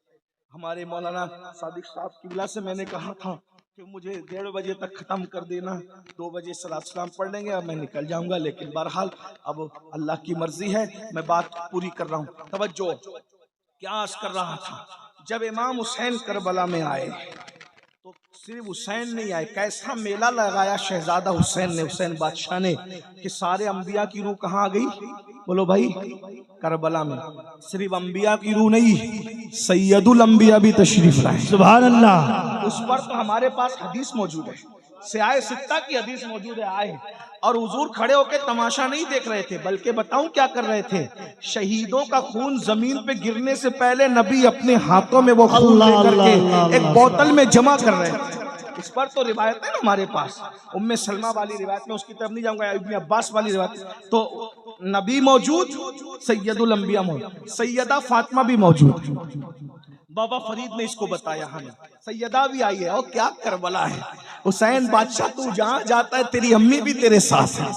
हमारे मौलाना सादिक साहब की वजह से मैंने कहा था कि मुझे 1:30 बजे तक खत्म कर देना, 2 बजे सलात सलाम पढ़ लेंगे, अब मैं निकल जाऊंगा। लेकिन बहरहाल अब अल्लाह की मर्जी है, मैं बात पूरी कर रहा हूँ। तवज्जो, क्या अर्ज कर रहा था, जब इमाम हुसैन करबला में आए तो सिर्फ हुसैन नहीं आए, कैसा मेला लगाया शहजादा हुसैन ने, हुसैन बादशाह ने, कि सारे अंबिया की रूह कहाँ आ गई? बोलो भाई, करबला में। सिर्फ अंबिया की रूह नहीं, सैयदुल अंबिया भी तशरीफ लाए। सुभान अल्लाह। उस पर तो हमारे पास हदीस मौजूद है, सियाए सित्ता की हदीस मौजूद है। आए और हुजूर खड़े होकर तमाशा नहीं देख रहे थे, बल्कि बताऊं क्या कर रहे थे? शहीदों का खून जमीन पे गिरने से पहले नबी अपने हाथों में वो खून लेकर के एक बोतल में जमा कर रहे थे। इस पर तो रिवायत है ना हमारे पास, उम्मे सलमा वाली रिवायत में, उसकी तरफ नहीं जाऊंगा, इब्ने अब्बास वाली रिवायत। तो नबी मौजूद, सैयदुल अंबिया मौजूद, सैयदा फातिमा भी मौजूद। बाबा फरीद ने इसको बताया, हमें सैयदा भी आई है। और क्या करबला है, हुसैन बादशाह तू जहां जाता है तेरी अम्मी भी तेरे साथ है।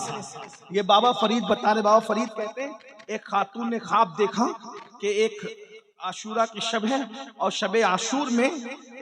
ये बाबा फरीद बता रहे। बाबा फरीद कहते हैं एक खातून ने ख्वाब देखा कि एक आशूरा की शब है और शब आशूर में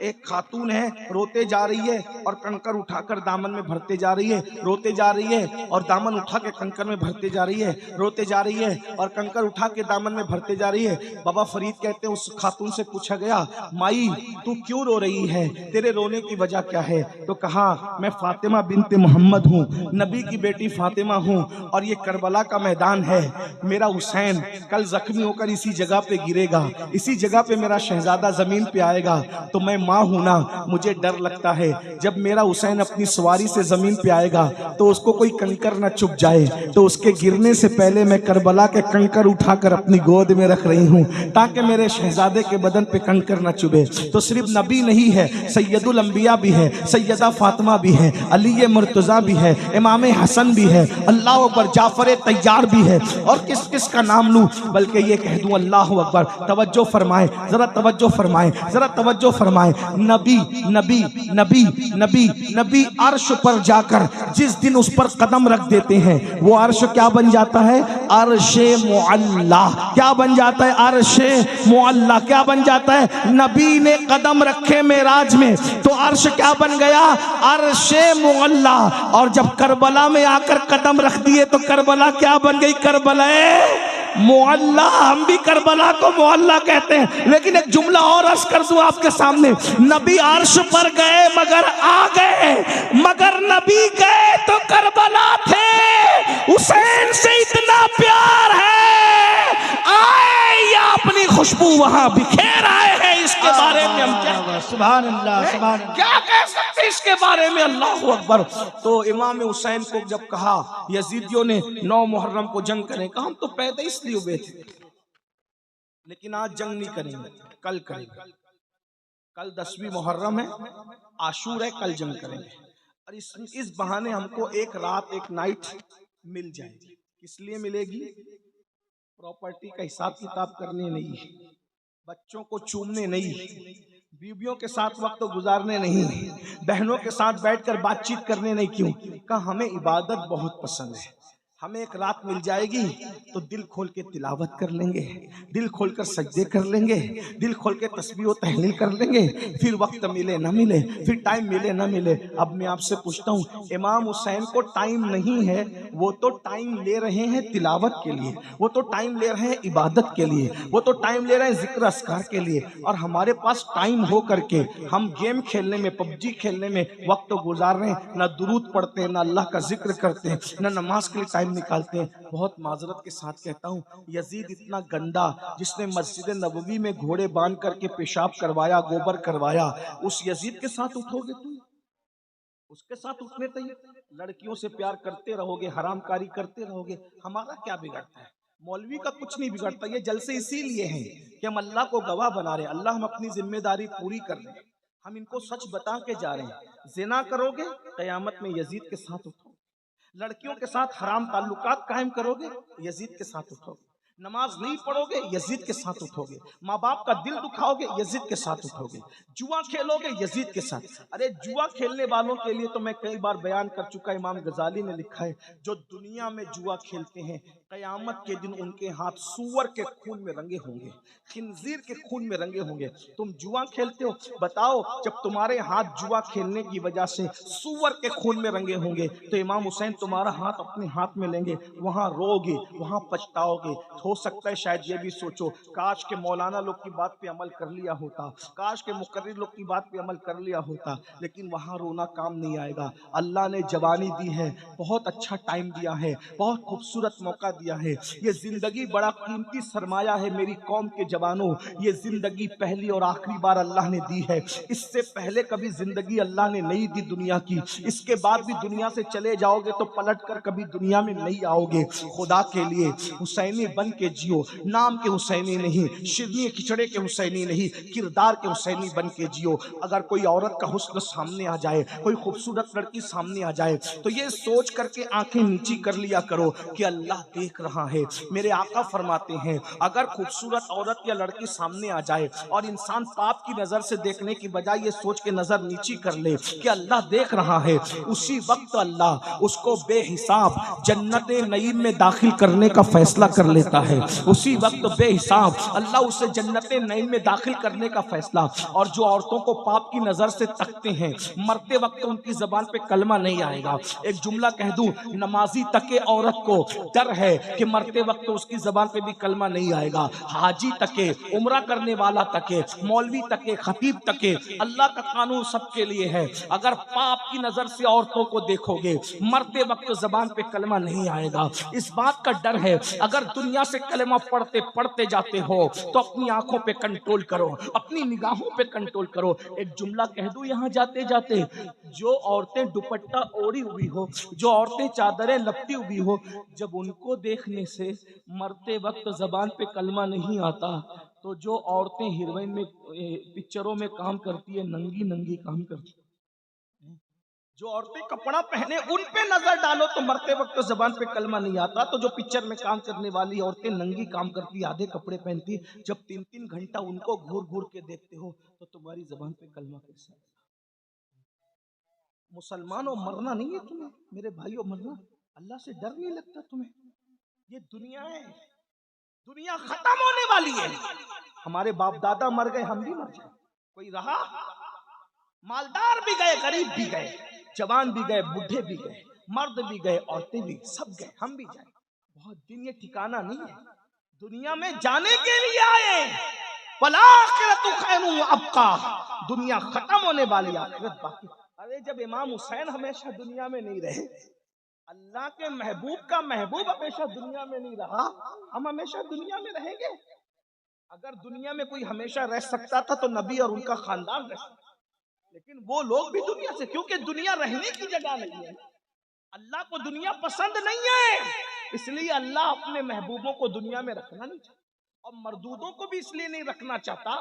एक खातून है, रोते जा रही है और कंकर उठाकर दामन में भरते जा रही है, रोते जा रही है और दामन उठा के कंकर में भरते जा रही है, रोते जा रही है और कंकर उठा के दामन में भरते जा रही है। बाबा फरीद कहते हैं उस खातून से पूछा गया, माई तू क्यों रो रही है, तेरे रोने की वजह क्या है? तो कहा, मैं फातिमा बिनते मोहम्मद हूँ, नबी की बेटी फातिमा हूँ, और ये करबला का मैदान है, मेरा हुसैन कल जख्मी होकर इसी जगह पे गिरेगा, इसी जगह पे मेरा शहजादा जमीन पे आएगा, तो मैं माँ हूं ना, मुझे डर लगता है जब मेरा हुसैन अपनी सवारी से जमीन पे आएगा तो उसको कोई कंकर न चुभ जाए, तो उसके गिरने से पहले मैं करबला के कंकर उठाकर अपनी गोद में रख रही हूँ ताकि मेरे शहजादे के बदन पे कंकर न चुभे। तो सिर्फ नबी नहीं है, सैयदुल अंबिया भी है, सैयदा फातिमा भी है, अली मुर्तजा भी है, इमाम हसन भी है, अल्लाह अकबर, जाफर तैयार भी है, और किस किस का नाम लूं, बल्कि ये कह दूं अल्लाह अकबर। तवज्जो फरमाए, जरा तवज्जो फरमाए, जरा तवज्जो फरमाए। नबी नबी नबी नबी नबी अर्श पर जाकर जिस दिन उस पर कदम रख देते हैं वो अर्श क्या बन जाता है? अर्शे मुअल्ला। क्या बन जाता है? अर्शे मुअल्ला। क्या बन जाता है? नबी ने कदम रखे मेराज में तो अर्श क्या बन गया? अर्शे मुअल्ला। और जब करबला में आकर कदम रख दिए तो करबला क्या बन गई? करबला मुअल्ला। हम भी करबला को मुअल्ला कहते हैं, लेकिन एक जुमला और अर्ज कर दूं आपके सामने, नबी अर्श पर गए मगर आ गए, मगर नबी गए तो करबला थे, हुसैन से इतना प्यार है, आए या अपनी खुशबू वहां बिखेर आए हैं। इसके बारे में हम क्या, सुभान अल्लाह, सुभान अल्लाह, क्या कह सकते इसके बारे में? अल्लाह अकबर। तो इमाम हुसैन को जब कहा यजीदियों ने 9 मुहर्रम को जंग करें, कहा हम तो पैदा इसलिए हुए थे, लेकिन आज जंग नहीं करेंगे, कल करेंगे। कल 10वीं मुहर्रम है, आशूर है, कल जंग करेंगे। और इस बहाने हमको एक रात, एक नाइट मिल जाएगी। किस लिए मिलेगी? प्रॉपर्टी का हिसाब किताब करने नहीं, बच्चों को चूमने नहीं, बीवियों के साथ वक्त गुजारने नहीं, बहनों के साथ बैठकर बातचीत करने नहीं। क्यों? कहा हमें इबादत बहुत पसंद है, हमें एक रात मिल जाएगी तो दिल खोल के तिलावत कर लेंगे, दिल खोल कर सजदे कर लेंगे, दिल खोल के तस्बीह और तहलील कर लेंगे, फिर वक्त मिले ना मिले, फिर टाइम मिले ना मिले। अब मैं आपसे पूछता हूँ, इमाम हुसैन को टाइम नहीं है, वो तो टाइम ले रहे हैं तिलावत के लिए, वो तो टाइम ले रहे हैं इबादत के लिए, वो तो टाइम ले रहे हैं जिक्र अस्कार के लिए, और हमारे पास टाइम हो करके हम गेम खेलने में, पबजी खेलने में वक्त गुजार रहे हैं, ना दुरूद पढ़ते हैं, ना अल्लाह का जिक्र करते हैं, ना नमाज के लिए टाइम निकालते हैं। बहुत माजरत के साथ कहता हूँ, यजीद इतना गंदा, जिसने मस्जिद नबवी में घोड़े बांध करके पेशाब करवाया, गोबर करवाया, उस यजीद के साथ उठोगे तुम? उसके साथ उठने तैयार? लड़कियों से प्यार करते रहोगे, हरामकारी करते रहोगे, हमारा क्या बिगड़ता है? मौलवी का कुछ नहीं बिगड़ता। ये जलसे इसीलिए हैं कि हम अल्लाह को गवाह बना रहे हैं, अल्लाह हम अपनी जिम्मेदारी पूरी कर रहे हैं, हम इनको सच बता के जा रहे हैं। जिना करोगे कयामत में यजीद के साथ उठोगे, लड़कियों के साथ हराम ताल्लुकात कायम करोगे, यजीद के साथ उठोगे, नमाज नहीं पढ़ोगे, यजीद के साथ उठोगे, माँ बाप का दिल दुखाओगे, यजीद के साथ उठोगे, जुआ खेलोगे, यजीद के साथ। अरे जुआ खेलने वालों के लिए तो मैं कई बार बयान कर चुका, इमाम गजाली ने लिखा है, जो दुनिया में जुआ खेलते हैं कयामत के दिन उनके हाथ सूअर के खून में रंगे होंगे, खिंजीर के खून में रंगे होंगे। तुम जुआ खेलते हो, बताओ जब तुम्हारे हाथ जुआ खेलने की वजह से सूअर के खून में रंगे होंगे तो इमाम हुसैन तुम्हारा हाथ अपने हाथ में लेंगे, वहां रोगे, वहां पछताओगे। हो सकता है शायद ये भी सोचो, काश के मौलाना लोग की बात पे अमल कर लिया होता, काश के मुकर्रिर लोग की बात पे अमल कर लिया होता, लेकिन वहां रोना काम नहीं आएगा। अल्लाह ने जवानी दी है, बहुत अच्छा टाइम दिया है, बहुत खूबसूरत मौका दिया है। ये जिंदगी बड़ा कीमती सरमाया है मेरी कौम के जवानों, ये जिंदगी पहली और आखिरी बार अल्लाह ने दी है, इससे पहले कभी जिंदगी अल्लाह ने नहीं दी दुनिया की, इसके बाद भी दुनिया से चले जाओगे तो पलट कर कभी दुनिया में नहीं आओगे। खुदा के लिए हुसैनी बन के जियो, नाम के हुसैनी नहीं, शिरनी खिचड़े के हुसैनी नहीं, किरदार के हुसैनी बन के जियो। अगर कोई औरत का हुस्न सामने आ जाए, कोई खूबसूरत लड़की सामने आ जाए, तो ये सोच करके आंखें नीची कर लिया करो कि अल्लाह देख देख रहा है। मेरे आका फरमाते हैं अगर खूबसूरत औरत या लड़की सामने आ जाए और इंसान पाप की नजर से देखने की बजाय ये सोच के नजर नीची कर ले कि अल्लाह देख रहा है, उसी वक्त अल्लाह उसको बेहिसाब जन्नत नईम में दाखिल करने का फैसला कर लेता है। उसी वक्त बेहिसाब अल्लाह उसे जन्नत नईम में दाखिल करने का फैसला। और जो औरतों को पाप की नजर से तकते हैं, मरते वक्त उनकी जबान पे कलमा नहीं आएगा। एक जुमला कह दूं, नमाजी तके औरत को डर है कि मरते वक्त उसकी जबान पे भी कलमा नहीं आएगा। हाजी तके, उम्रा करने वाला तके, मौलवी तके, खतीब तके, अल्लाह का कानून सबके लिए है। अगर पाप की नजर से औरतों को देखोगे, मरते वक्त जबान पे कलमा नहीं आएगा। इस बात का डर है अगर दुनिया से कलमा पढ़ते पढ़ते जाते हो तो अपनी आंखों पे कंट्रोल करो, अपनी निगाहों पे कंट्रोल करो। एक जुमला कह दूं यहाँ जाते जाते, जो औरतें दुपट्टा ओढ़ी हुई हो, जो औरतें चादरें लपटी हुई हो, जब उनको देखने से मरते वक्त जबान पे कलमा नहीं आता, तो जो औरतें हीरोइन में पिक्चरों में काम करती है, नंगी नंगी काम करती है, जो औरतें कपड़ा पहने उन पे नजर डालो तो मरते वक्त तो जबान पे कलमा नहीं आता। तो जो पिक्चर में काम करने वाली औरतें नंगी काम करती, आधे कपड़े पहनती, जब 3-3 घंटा उनको घूर घूर के देखते हो तो तुम्हारी जबान पे कलमा कैसे? मुसलमानों मरना नहीं है तुम्हें, मेरे भाइयों मरना, अल्लाह से डर नहीं लगता तुम्हें? ये दुनिया है, दुनिया खत्म होने वाली है। हमारे बाप दादा मर गए, हम भी मर जाए, कोई रहा? मालदार भी गए, गरीब भी गए, जवान भी गए, बूढ़े भी गए, मर्द भी गए, औरतें भी, सब गए, हम भी जाए। बहुत दिन ये ठिकाना नहीं है, दुनिया में जाने के लिए आए। वलाखिरतु खैरुन व अबका, दुनिया खत्म होने वाली, आखिरत बाकी। अरे जब इमाम हुसैन हमेशा दुनिया में नहीं रहे, अल्लाह के महबूब का महबूब हमेशा दुनिया में नहीं रहा, हम हमेशा दुनिया में रहेंगे? अगर दुनिया में कोई हमेशा रह सकता था तो नबी और उनका खानदान रह सकता, लेकिन वो लोग भी दुनिया से, क्योंकि दुनिया रहने की जगह नहीं है। अल्लाह को दुनिया पसंद नहीं है, इसलिए अल्लाह अपने महबूबों को दुनिया में रखना नहीं चाहता, और मरदूदों को भी इसलिए नहीं रखना चाहता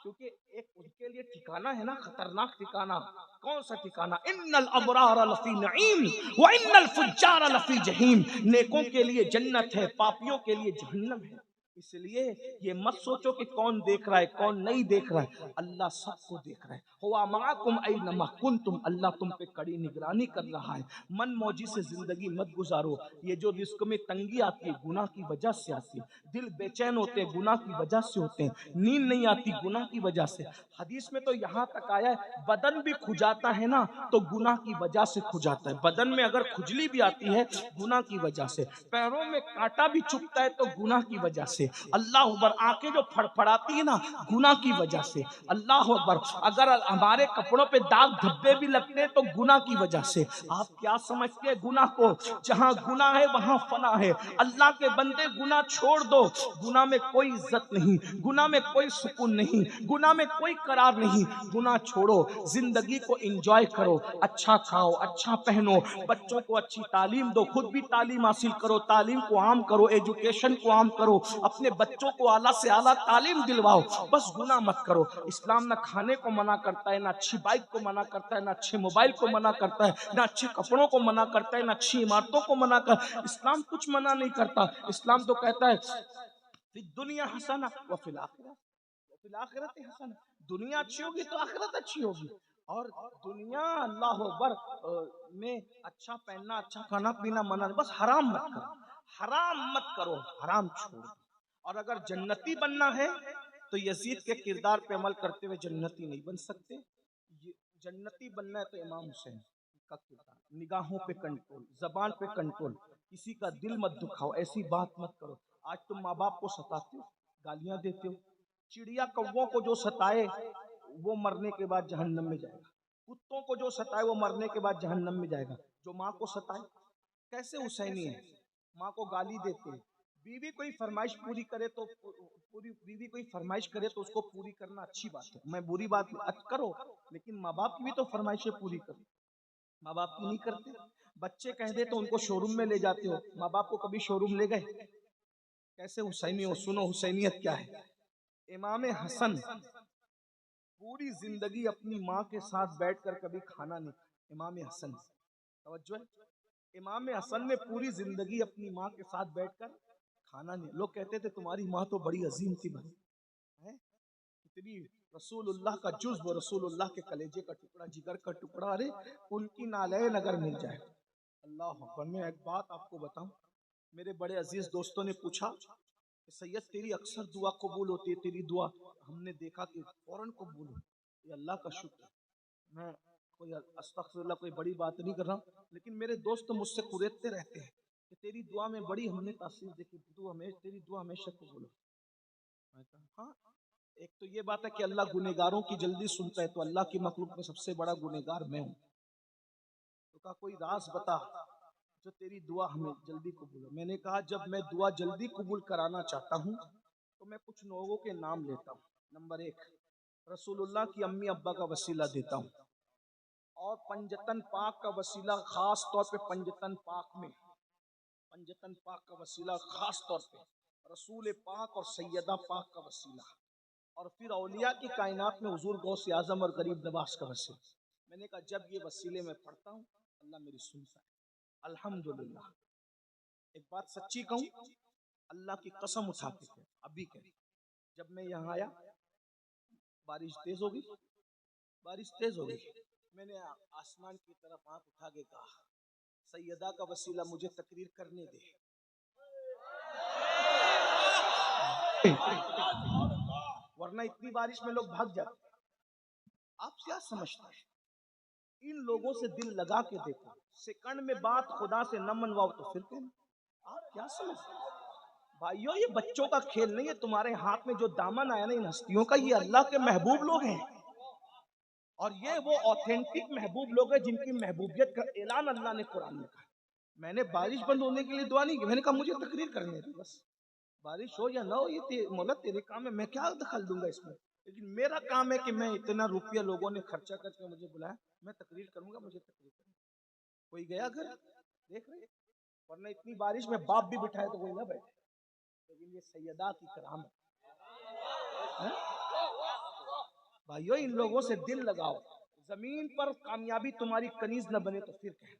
क्योंकि एक उनके लिए ठिकाना है ना, खतरनाक ठिकाना। कौन सा ठिकाना? इन्नल अबरार लफी नईम व इन्नल फुज्जार लफी जहीम, नेकों के लिए जन्नत है, पापियों के लिए जहन्नम है। इसलिए ये मत सोचो कि कौन देख रहा है कौन नहीं देख रहा है, अल्लाह सबको देख रहा है। हुआ माकुम ऐनमा कुंतुम, अल्लाह तुम पे कड़ी निगरानी कर रहा है। मन मौजी से जिंदगी मत गुजारो। ये जो रिस्क में तंगी आती है गुनाह की वजह से आती है, दिल बेचैन होते हैं गुनाह की वजह से होते हैं, नींद नहीं आती गुनाह की वजह से। हदीस में तो यहाँ तक आया है बदन भी खुजाता है ना तो गुनाह की वजह से खुजाता है। बदन में अगर खुजली भी आती है गुनाह की वजह से, पैरों में कांटा भी चुभता है तो गुनाह की वजह से, अल्लाह अकबर, आंखें जो फड़फड़ाती है ना गुनाह की वजह से, अल्लाह अकबर, अगर हमारे कपड़ों पे दाग धब्बे भी लगते हैं तो गुनाह की वजह से। आप क्या समझते हैं गुनाह को? जहां गुनाह है वहां फना है। अल्लाह के बंदे गुनाह छोड़ दो, गुनाह में कोई इज्जत नहीं, गुनाह में कोई सुकून नहीं, गुनाह में कोई करार नहीं। गुनाह छोड़ो, जिंदगी को एंजॉय करो, अच्छा खाओ, अच्छा पहनो, बच्चों को अच्छी तालीम दो, खुद भी तालीम हासिल करो, तालीम को आम करो, एजुकेशन को आम करो, अपने बच्चों को आला से आला तालीम दिलवाओ, बस गुनाह मत करो। इस्लाम ना खाने को मना करता है, ना अच्छी बाइक को मना करता है, ना अच्छे मोबाइल को मना करता है, ना अच्छे कपड़ों को मना करता है, ना अच्छी इमारतों को मना कर, इस्लाम कुछ मना नहीं करता। इस्लाम तो कहता है फिद दुनिया हसना व फिल आखिरत हसना, दुनिया अच्छी होगी तो आखिरत अच्छी होगी। और दुनिया अल्लाह अकबर में अच्छा पहनना, अच्छा खाना पीना मना, बस हराम मत करो, हराम मत करो, हराम छोड़ो। और अगर जन्नती बनना है तो यजीद के किरदार पे अमल करते हुए जन्नती नहीं बन सकते। जन्नती बनना है तो इमाम हुसैन का किरदार, निगाहों पे कंट्रोल, जबान पे कंट्रोल, किसी का दिल मत दुखाओ, ऐसी बात मत करो। आज तुम माँ बाप को सताते हो, गालियां देते हो, चिड़िया कौवों को जो सताए वो मरने के बाद जहन्नम में जाएगा, कुत्तों को जो सताए वो मरने के बाद जहन्नम में जाएगा। जो माँ को सताए कैसे हुसैनी है, माँ को गाली देते हैं। बीवी कोई फरमाइश पूरी करे तो पूरी, बीवी कोई फरमाइश करे तो उसको पूरी करना अच्छी बात है, मैं बुरी बात करो, लेकिन माँ बाप की भी तो फरमाइशें पूरी करो। माँ बाप की नहीं करते। बच्चे कह दे तो उनको शोरूम में ले जाते हो, माँ बाप को कभी शोरूम ले गए? कैसे हुसैनी हो? सुनो हुसैनियत क्या है। इमाम हसन पूरी जिंदगी अपनी माँ के साथ बैठकर कभी खाना नहीं, इमाम हसन, तवज्जो है, इमाम हसन ने पूरी जिंदगी अपनी माँ के साथ बैठकर खाना नहीं, लोग कहते थे तुम्हारी माँ तो बड़ी अजीम थी भाई, है इतनी रसूलुल्लाह का जुज़्व, रसूलुल्लाह के कलेजे का टुकड़ा, जिगर का टुकड़ा, अरे उनकी नालैन अगर मिल जाए। अल्लाह अकबर। मैं एक बात आपको बताऊं, मेरे बड़े अजीज दोस्तों ने पूछा कि सैयद तेरी अक्सर दुआ कबूल होती है, तेरी दुआ हमने देखा कि फौरन कबूल हो। ये अल्लाह का शुक्र है। मैं कोई अस्तगफिरुल्लाह कोई बड़ी बात नहीं कर रहा, लेकिन मेरे दोस्त मुझसे कुरेदते रहते हैं कि तेरी दुआ में बड़ी हमने तासीर देखी, तेरी दुआ हमेशा कबूल हो। मैं कहा हाँ, एक तो ये बात है कि अल्लाह गुनेगारों की जल्दी सुनता है, तो अल्लाह की मखलूक में सबसे बड़ा गुनेगार मैं हूँ। तो कहा कोई राज बता जो तेरी दुआ हमें जल्दी कबूल हो। मैंने कहा जब मैं दुआ जल्दी कबूल कराना चाहता हूँ तो मैं कुछ लोगों के नाम लेता हूँ। नंबर 1, रसूलुल्लाह की अम्मी अब्बा का वसीला देता हूँ, और पंजतन पाक का वसीला खास तौर पे पंजतन पाक का वसीला खास तौर पे रसूल पाक और सैयदा पाक का वसीला, और फिर औलिया की कायनात में हुजूर गौसे आजम और गरीब नवाज का वसीला। मैंने कहा जब ये वसीले में पढ़ता हूँ अल्लाह मेरी सुनता है, अल्हम्दुलिल्लाह। एक बात सच्ची कहूँ, अल्लाह की कसम उठा के अभी कह, जब मैं यहाँ आया बारिश तेज हो गई, मैंने आसमान की तरफ आंख उठा के कहा सैयदा का वसीला मुझे तकरीर करने दे। वरना इतनी बारिश में लोग भाग जाते। आप क्या समझते हैं? इन लोगों से दिल लगा के देखो, सेकंड में बात खुदा से न मनवाओ तो फिर क्या? आप क्या समझते हैं? भाइयों ये बच्चों का खेल नहीं है। तुम्हारे हाथ में जो दामन आया ना इन हस्तियों का, ये अल्लाह के महबूब लोग हैं, और ये वो ऑथेंटिक महबूब लोग हैं जिनकी महबूबियत का ऐलान अल्लाह ने कुरान में कहा। मैंने बारिश बंद होने के लिए दुआ नहीं की, मैंने कहा मुझे तकरीर करनी थी बस। बारिश हो या ना हो ये मौला तेरे काम है, मैं क्या दखल दूंगा इसमें। लेकिन मेरा काम है कि मैं इतना रुपया लोगों ने खर्चा करके मुझे बुलाया, मैं तकरीर करूंगा, मुझे तकरीर करनी। कोई गया घर देख रहे, वरना इतनी बारिश में बाप भी बिठाए तो कोई ना बैठे। लेकिन ये सैयदा की कराम है। भाइयों इन लोगों से दिल लगाओ। जमीन पर कामयाबी तुम्हारी कनीज न बने तो फिर कहना,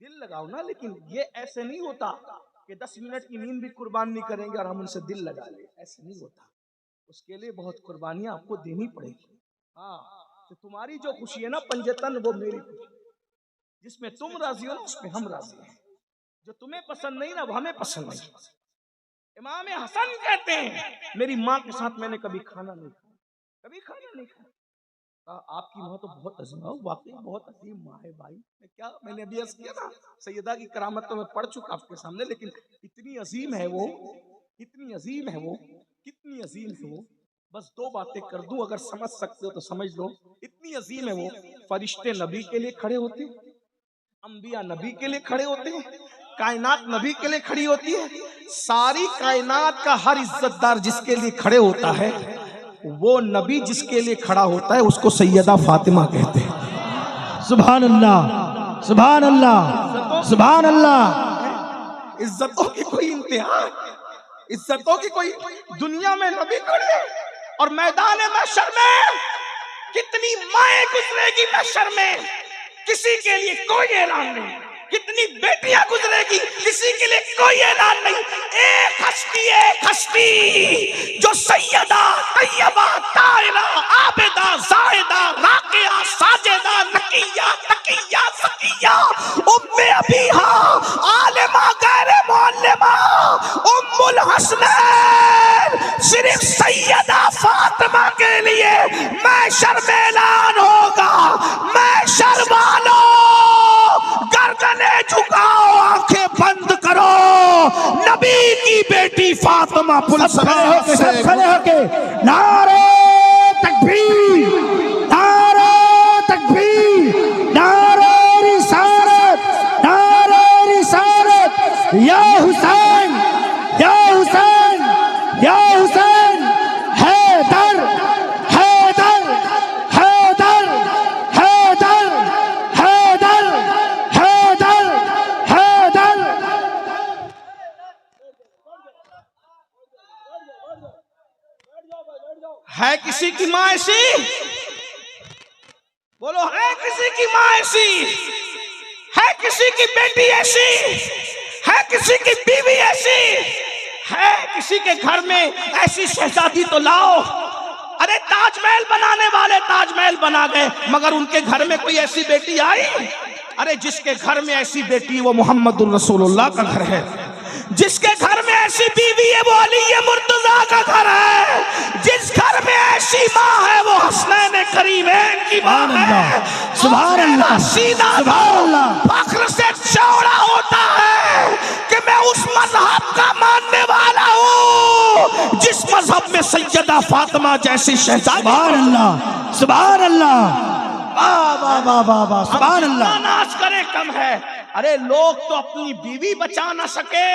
दिल लगाओ ना। लेकिन ये ऐसे नहीं होता कि 10 मिनट की नींद भी कुर्बान नहीं करेंगे और हम उनसे दिल लगा ले, ऐसे नहीं होता। उसके लिए बहुत कुर्बानियां आपको देनी पड़ेगी। हाँ, तो तुम्हारी जो खुशी है ना पंजतन, वो मेरी खुशी। जिसमें तुम राजी हो ना उसमें हम राजी हैं। जो तुम्हें पसंद नहीं ना वो हमें पसंद नहीं। इमाम हसन कहते हैं मेरी माँ के साथ मैंने कभी खाना नहीं खाया। आपकी माँ तो बहुत अजीम है, वाकई बहुत अजीम माँ है भाई। मैंने अभी अर्ज किया ना, सैयदा की करामत तो मैं पढ़ चुका आपके सामने, लेकिन इतनी अजीम है वो, कितनी अजीम है वो। बस 2 बातें कर दूं, अगर समझ सकते हो तो समझ लो। इतनी अजीम है वो, फरिश्ते नबी के लिए खड़े होते हैं, अंबिया नबी के लिए खड़े होते हैं, कायनात नबी के लिए खड़ी होती है। सारी कायनात का हर इज्जतदार जिसके लिए खड़े होता है, वो नबी जिसके लिए खड़ा होता है उसको सैयदा फातिमा कहते हैं। सुभान अल्लाह, सुभान अल्लाह, सुभान अल्लाह। इज्जतों की कोई इंतहा, इज्जतों की कोई, दुनिया में नबी खड़े और मैदान महशर में कितनी माएं गुजरेगी महशर में, किसी के लिए कोई ऐलान नहीं। कितनी बेटियां गुजरेगी, किसी के लिए कोई ऐलान नहीं। एक हस्ती जो सैयदा तैयबा ताहिरा आबिदा जाहिदा राकिया साजिदा नकिया तकिया सकिया उम्मे अबीहा आलिमा गैर मुअल्लिमा उम्मुल हसनैन, सिर्फ सैयदा फातिमा के लिए महशर में ऐलान होगा। महशर वालों गर्दने झुकाओ, आंखें बंद करो, नबी की बेटी फातिमा सब खड़े होके नारे तकबीर, नारे तकबीर, नारे रिसालत, नारे रिसालत। या हुसैन, या हुसैन, या हुसैन, हैदर, हैदर, हैदर, हैदर, हैदर, हैदर, हैदर। है किसी की माँ ऐसी? बोलो है किसी की माँ ऐसी? है किसी की बेटी ऐसी, है किसी की बीवी ऐसी, है किसी के घर में ऐसी शहजादी तो लाओ। अरे ताजमहल बनाने वाले ताजमहल बना गए, मगर उनके घर में कोई ऐसी बेटी आई? अरे जिसके घर में ऐसी बेटी वो मोहम्मदुर रसूलुल्लाह का घर है। जिसके घर में ऐसी बीवी है वो अली मुर्तजा का घर है। जिस घर में ऐसी माँ है वो हसनैन करीमैन की माँ है। सुभान अल्लाह, सीना सुभान अल्लाह। फख्र से चौड़ा होता है कि मैं उस मजहब का मानने वाला हूँ जिस मजहब में सैयदा फातिमा जैसी शहजादी। सुभान अल्लाह, सुभान अल्लाह, वाह वाह वाह वाह वाह, सुभान अल्लाह। नाच करे कम है। अरे लोग तो अपनी बीवी बचा ना सके,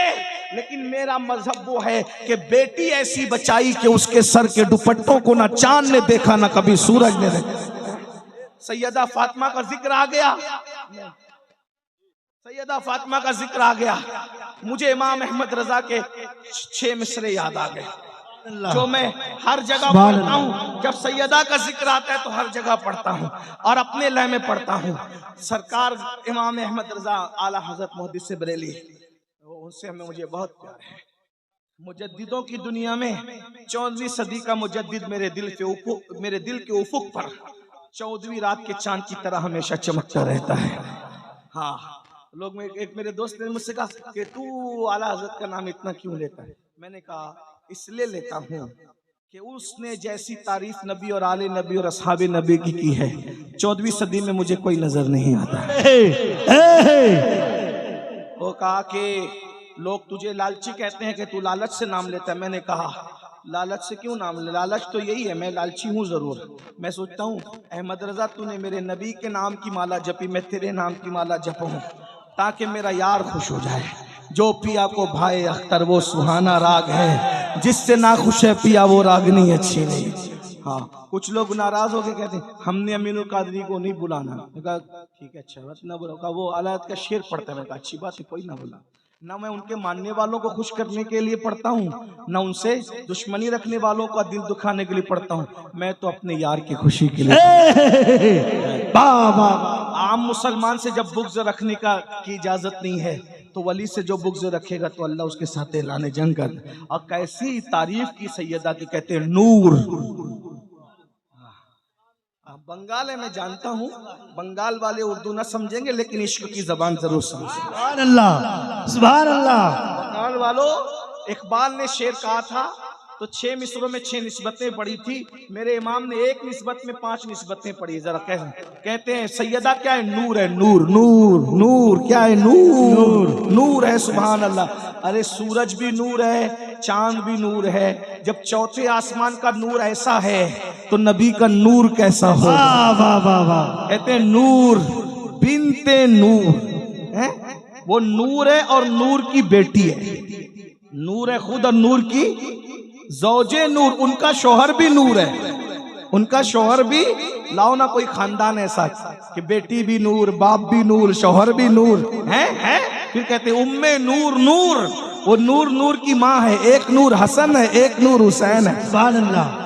लेकिन मेरा मजहब वो है कि बेटी ऐसी बचाई कि उसके सर के दुपट्टों को ना चांद ने देखा ना कभी सूरज ने देखा। सैयदा फातिमा का जिक्र आ गया, सैयदा फातिमा का जिक्र आ गया, मुझे इमाम अहमद रजा के 6 मिसरे याद आ गए जो मैं हर जगह पढ़ता हूँ। जब सैयदा का जिक्र आता है तो हर जगह पढ़ता हूँ और अपने लय में पढ़ता हूँ। सरकार इमाम अहमद रजा आला हजरत मुहद्दिस बरेली, उनसे हमें मुझे बहुत प्यार है। मुजद्दिदों की दुनिया में 14वीं सदी का मुजद्दिद मेरे दिल के उफुक पर 14वीं रात के चांद की तरह हमेशा चमकता रहता है। हाँ, लोग में एक मेरे दोस्त ने मुझसे कहा कि तू आला हजरत का नाम इतना क्यों लेता है? मैंने कहा इसलिए लेता हूँ कि उसने जैसी तारीफ नबी और आले नबी और असहाबे नबी की है 14वीं सदी में मुझे कोई नजर नहीं आता। वो कहा कि लोग तुझे लालची कहते हैं कि तू लालच से नाम लेता है। मैंने कहा लालच से क्यों नाम ले, लालच तो यही है, मैं लालची हूँ जरूर। मैं सोचता हूँ अहमद रजा तूने मेरे नबी के नाम की माला जपी, मैं तेरे नाम की माला जपूं ताकि मेरा यार खुश हो जाए। जो पिया को भाई अख्तर वो सुहाना राग है, जिससे ना खुश है पिया वो रागनी अच्छी नहीं। हाँ, कुछ लोग नाराज होके कहते हैं हमने अमीनुल कादरी को नहीं बुलाना। कहा ठीक है, अच्छा बात ना बुला। वो आलात का शेर पढ़ता है। मैं कहा अच्छी बात है, कोई ना बुला। ना मैं उनके मानने वालों को खुश करने के लिए पढ़ता हूँ, ना उनसे दुश्मनी रखने वालों का दिल दुखाने के लिए पढ़ता हूँ। मैं तो अपने यार की खुशी के लिए। आम मुसलमान से जब बुग़्ज़ रखने की इजाजत नहीं है तो वली से जो बुग़्ज़ रखेगा तो अल्लाह उसके साथ ऐलान जंग कर। और कैसी तारीफ की सैयदा की, कहते हैं नूर। बंगाल है, मैं जानता हूँ बंगाल वाले उर्दू ना समझेंगे, लेकिन इश्क की जबान जरूर समझेंगे। सुभान अल्लाह, सुभान अल्लाह। बंगाल वालों, इकबाल ने शेर कहा था तो 6 मिसरों में 6 निस्बतें पढ़ी थी। मेरे इमाम ने 1 निस्बत में 5 निस्बतें पढ़ी। जरा कहते हैं सैयदा क्या है? नूर है, नूर नूर नूर। क्या है? नूर नूर है। सुभान अल्लाह। अरे सूरज भी नूर है, चांद भी नूर है। जब चौथे आसमान का नूर ऐसा है तो नबी का नूर कैसा हो? वाह वाह वाह वाह। कहते हैं नूर बिनते नूर है, वो नूर है और नूर की बेटी है। नूर है खुद और नूर की ज़ौजे नूर। उनका शौहर भी नूर है, उनका शौहर भी। लाओ ना कोई खानदान ऐसा कि बेटी भी नूर, बाप भी नूर, शौहर भी नूर है। फिर कहते उम्मे नूर नूर। वो नूर नूर की माँ है। एक नूर हसन है, एक नूर हुसैन है। सुभान अल्लाह।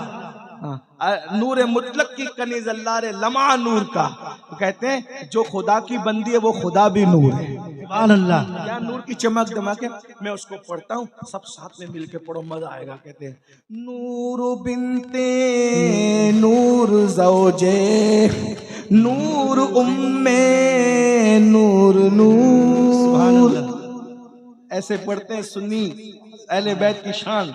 नूर मुतलक की कनीज़ अल्लाह रे लम्हा नूर का। तो कहते हैं जो खुदा की बंदी है वो खुदा भी नूर है। सुभान अल्लाह। क्या नूर की चमक दमक है। मैं उसको पढ़ता हूँ, सब साथ में मिलके पढ़ो, मजा आएगा। कहते हैं नूर बिनते नूर ज़ौजे नूर उम्मे नूर नूर। ऐसे पढ़ते हैं सुन्नी अहले बैत की शान।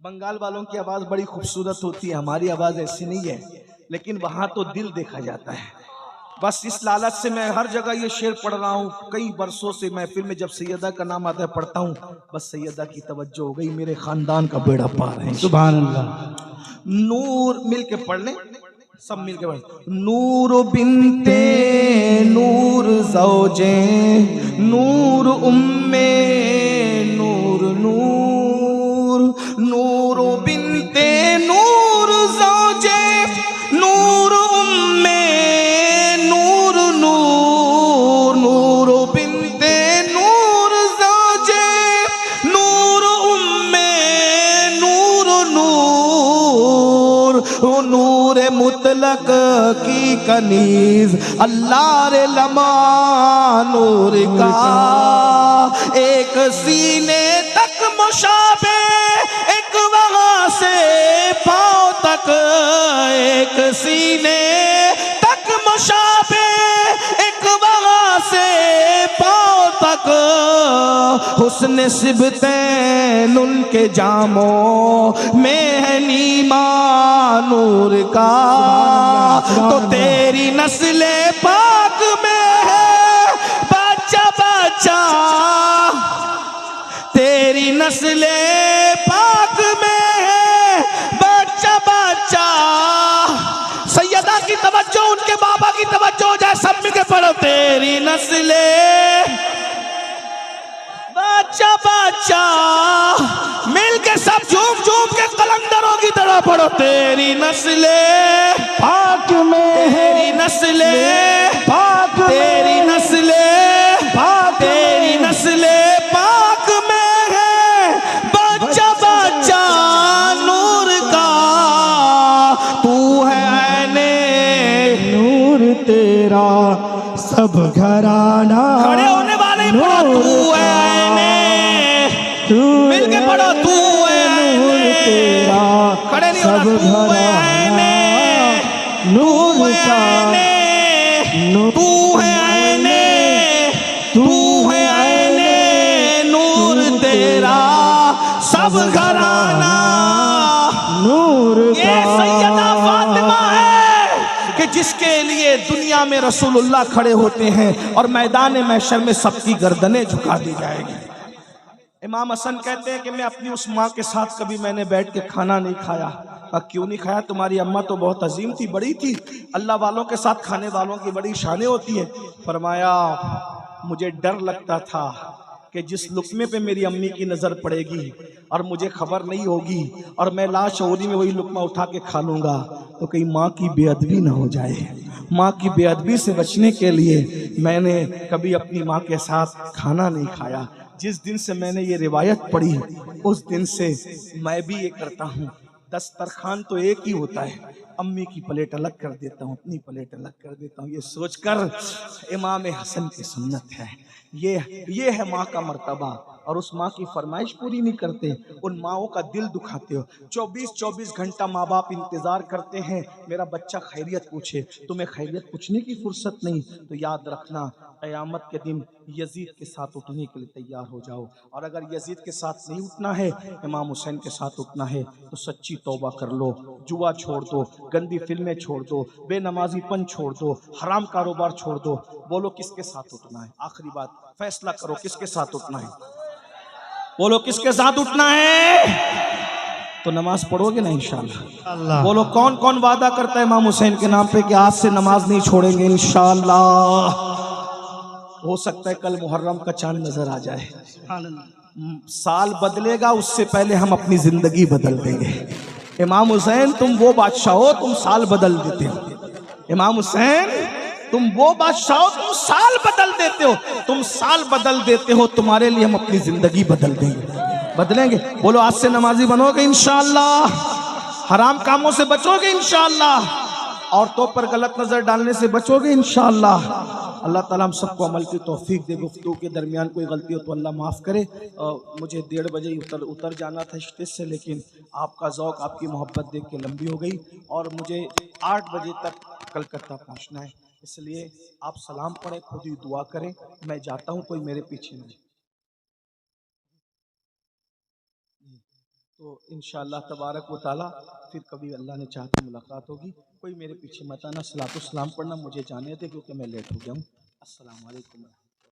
बंगाल वालों की आवाज बड़ी खूबसूरत होती है, हमारी आवाज ऐसी नहीं है, लेकिन वहां तो दिल देखा जाता है। बस इस लालच से मैं हर जगह ये शेर पढ़ रहा हूँ। कई बरसों से महफिल में जब सैयदा का नाम आता है पढ़ता हूँ, बस सैयदा की तवज्जो हो गई, मेरे खानदान का बेड़ा पार है। सुभान अल्लाह। नूर मिल के पढ़ लें, सब मिल के पढ़। नूर बिनते नूर ज़ौजे नूर उम्मे नूर नूर। नूर बिनते नूर ज़ौजे नूर उम्मे नूर नूर। नूर बिनते नूर ज़ौजे नूर उम्मे नूर नूर। नूर मुतलक ढोलक की कनीज, अल्लाह रे लमा नूर का, एक सीने तक मुशाबे, एक वहां से पांव तक, एक सीने तक मुशाबे, एक वहां से पांव तक, हुस्न सिबतैन उनके जामों में है नीमा नूर का। तो तेरी नस्ले पाक में है बच्चा बच्चा, तेरी नस्ले पाक में है बच्चा बच्चा। सैयदा की तवज्जो, उनके बाबा की तवज्जो हो जाए, सब मिलके पढ़ो। तेरी नस्ले बच्चा बच्चा, मिलके सब झूम झूम के कलंदरों की तरह पढ़ो। तेरी नस्ले पाक में है, तेरी नस्ले पाक में, तेरी नस्ले पाक में, तेरी नस्ले पाक में है बच्चा बच्चा नूर का। तू है ऐने नूर तेरा सब घराना। खड़े होने वाले ही पढ़ो। तू है ऐने, मिलके पढ़ो। तू है नूर तेरा खड़े नहीं होना। सब तू है घराना, ऐने, नूर तू है का, ऐने, तू है ऐने, तू है ऐने नूर तेरा सब घराना। नूर ये का। सैयदा फातिमा है कि जिसके लिए दुनिया में रसूलुल्लाह खड़े होते हैं और मैदान महशर में सबकी गर्दनें झुका दी जाएगी। इमाम हसन कहते हैं कि मैं अपनी उस माँ के साथ कभी मैंने बैठ के खाना नहीं खाया। क्यों नहीं खाया? तुम्हारी अम्मा तो बहुत अजीम थी, बड़ी थी, अल्लाह वालों के साथ खाने वालों की बड़ी शानें होती है। फरमाया मुझे डर लगता था कि जिस लुक्मे पे मेरी अम्मी की नज़र पड़ेगी और मुझे खबर नहीं होगी और मैं लाशऊरी में वही लुक्मा उठा के खा लूँगा तो कहीं माँ की बेअदबी ना हो जाए। माँ की बेअदबी से बचने के लिए मैंने कभी अपनी माँ के साथ खाना नहीं खाया। जिस दिन से मैंने ये रिवायत पढ़ी उस दिन से मैं भी ये करता हूँ। दस्तरखान तो एक ही होता है, अम्मी की प्लेट अलग कर देता हूँ, अपनी प्लेट अलग कर देता हूँ। ये सोचकर इमाम हसन की सुन्नत है, ये है माँ का मर्तबा। और उस माँ की फरमाइश पूरी नहीं करते, उन माँओं का दिल दुखाते हो। 24-24 घंटा माँ बाप इंतजार करते हैं मेरा बच्चा खैरियत पूछे, तुम्हें खैरियत पूछने की फुर्सत नहीं। तो याद रखना क़यामत के दिन यजीद के साथ उठने के लिए तैयार हो जाओ। और अगर यजीद के साथ नहीं उठना है, इमाम हुसैन के साथ उठना है तो सच्ची तौबा कर लो, जुआ छोड़ दो, गंदी फिल्में छोड़ दो, बेनमाजीपन छोड़ दो, हराम कारोबार छोड़ दो। बोलो किसके साथ उठना है? आखिरी बात, फैसला करो किसके साथ उठना है। बोलो किसके साथ उठना है? तो नमाज पढ़ोगे ना इंशाअल्लाह। बोलो कौन कौन वादा करता है इमाम हुसैन के नाम पे कि आज से नमाज नहीं छोड़ेंगे इंशाअल्लाह। हो सकता है कल मुहर्रम का चांद नजर आ जाए, साल बदलेगा उससे पहले हम अपनी जिंदगी बदल देंगे। इमाम हुसैन तुम वो बादशाह हो, तुम साल बदल देते हो। इमाम हुसैन तुम वो बादशाह हो, तुम साल बदल देते हो, तुम साल बदल देते हो। तुम्हारे लिए हम अपनी जिंदगी बदल देंगे, बदलेंगे। बोलो आज से नमाजी बनोगे इंशाअल्लाह, हराम कामों से बचोगे इंशाअल्लाह, औरतों पर गलत नजर डालने से बचोगे इंशाअल्लाह। अल्लाह ताला हम सबको अमल की तौफीक दे। गुफ्तगू के दरमियान कोई गलती हो तो अल्लाह माफ़ करे। मुझे 1:30 बजे उतर जाना था स्टेज से, लेकिन आपका ज़ौक़ आपकी मोहब्बत देख के लंबी हो गई और मुझे 8 बजे तक कलकत्ता पहुंचना है। इसलिए आप सलाम पढ़ें, खुद ही दुआ करें, मैं जाता हूं, कोई मेरे पीछे नहीं। तो इंशाअल्लाह तबारक व तआला फिर कभी अल्लाह ने चाहा तो मुलाकात होगी। कोई मेरे पीछे मत आना, सलातो सलाम पढ़ना, मुझे जाने दे क्योंकि मैं लेट हो गया हूँ। अस्सलाम वालेकुम।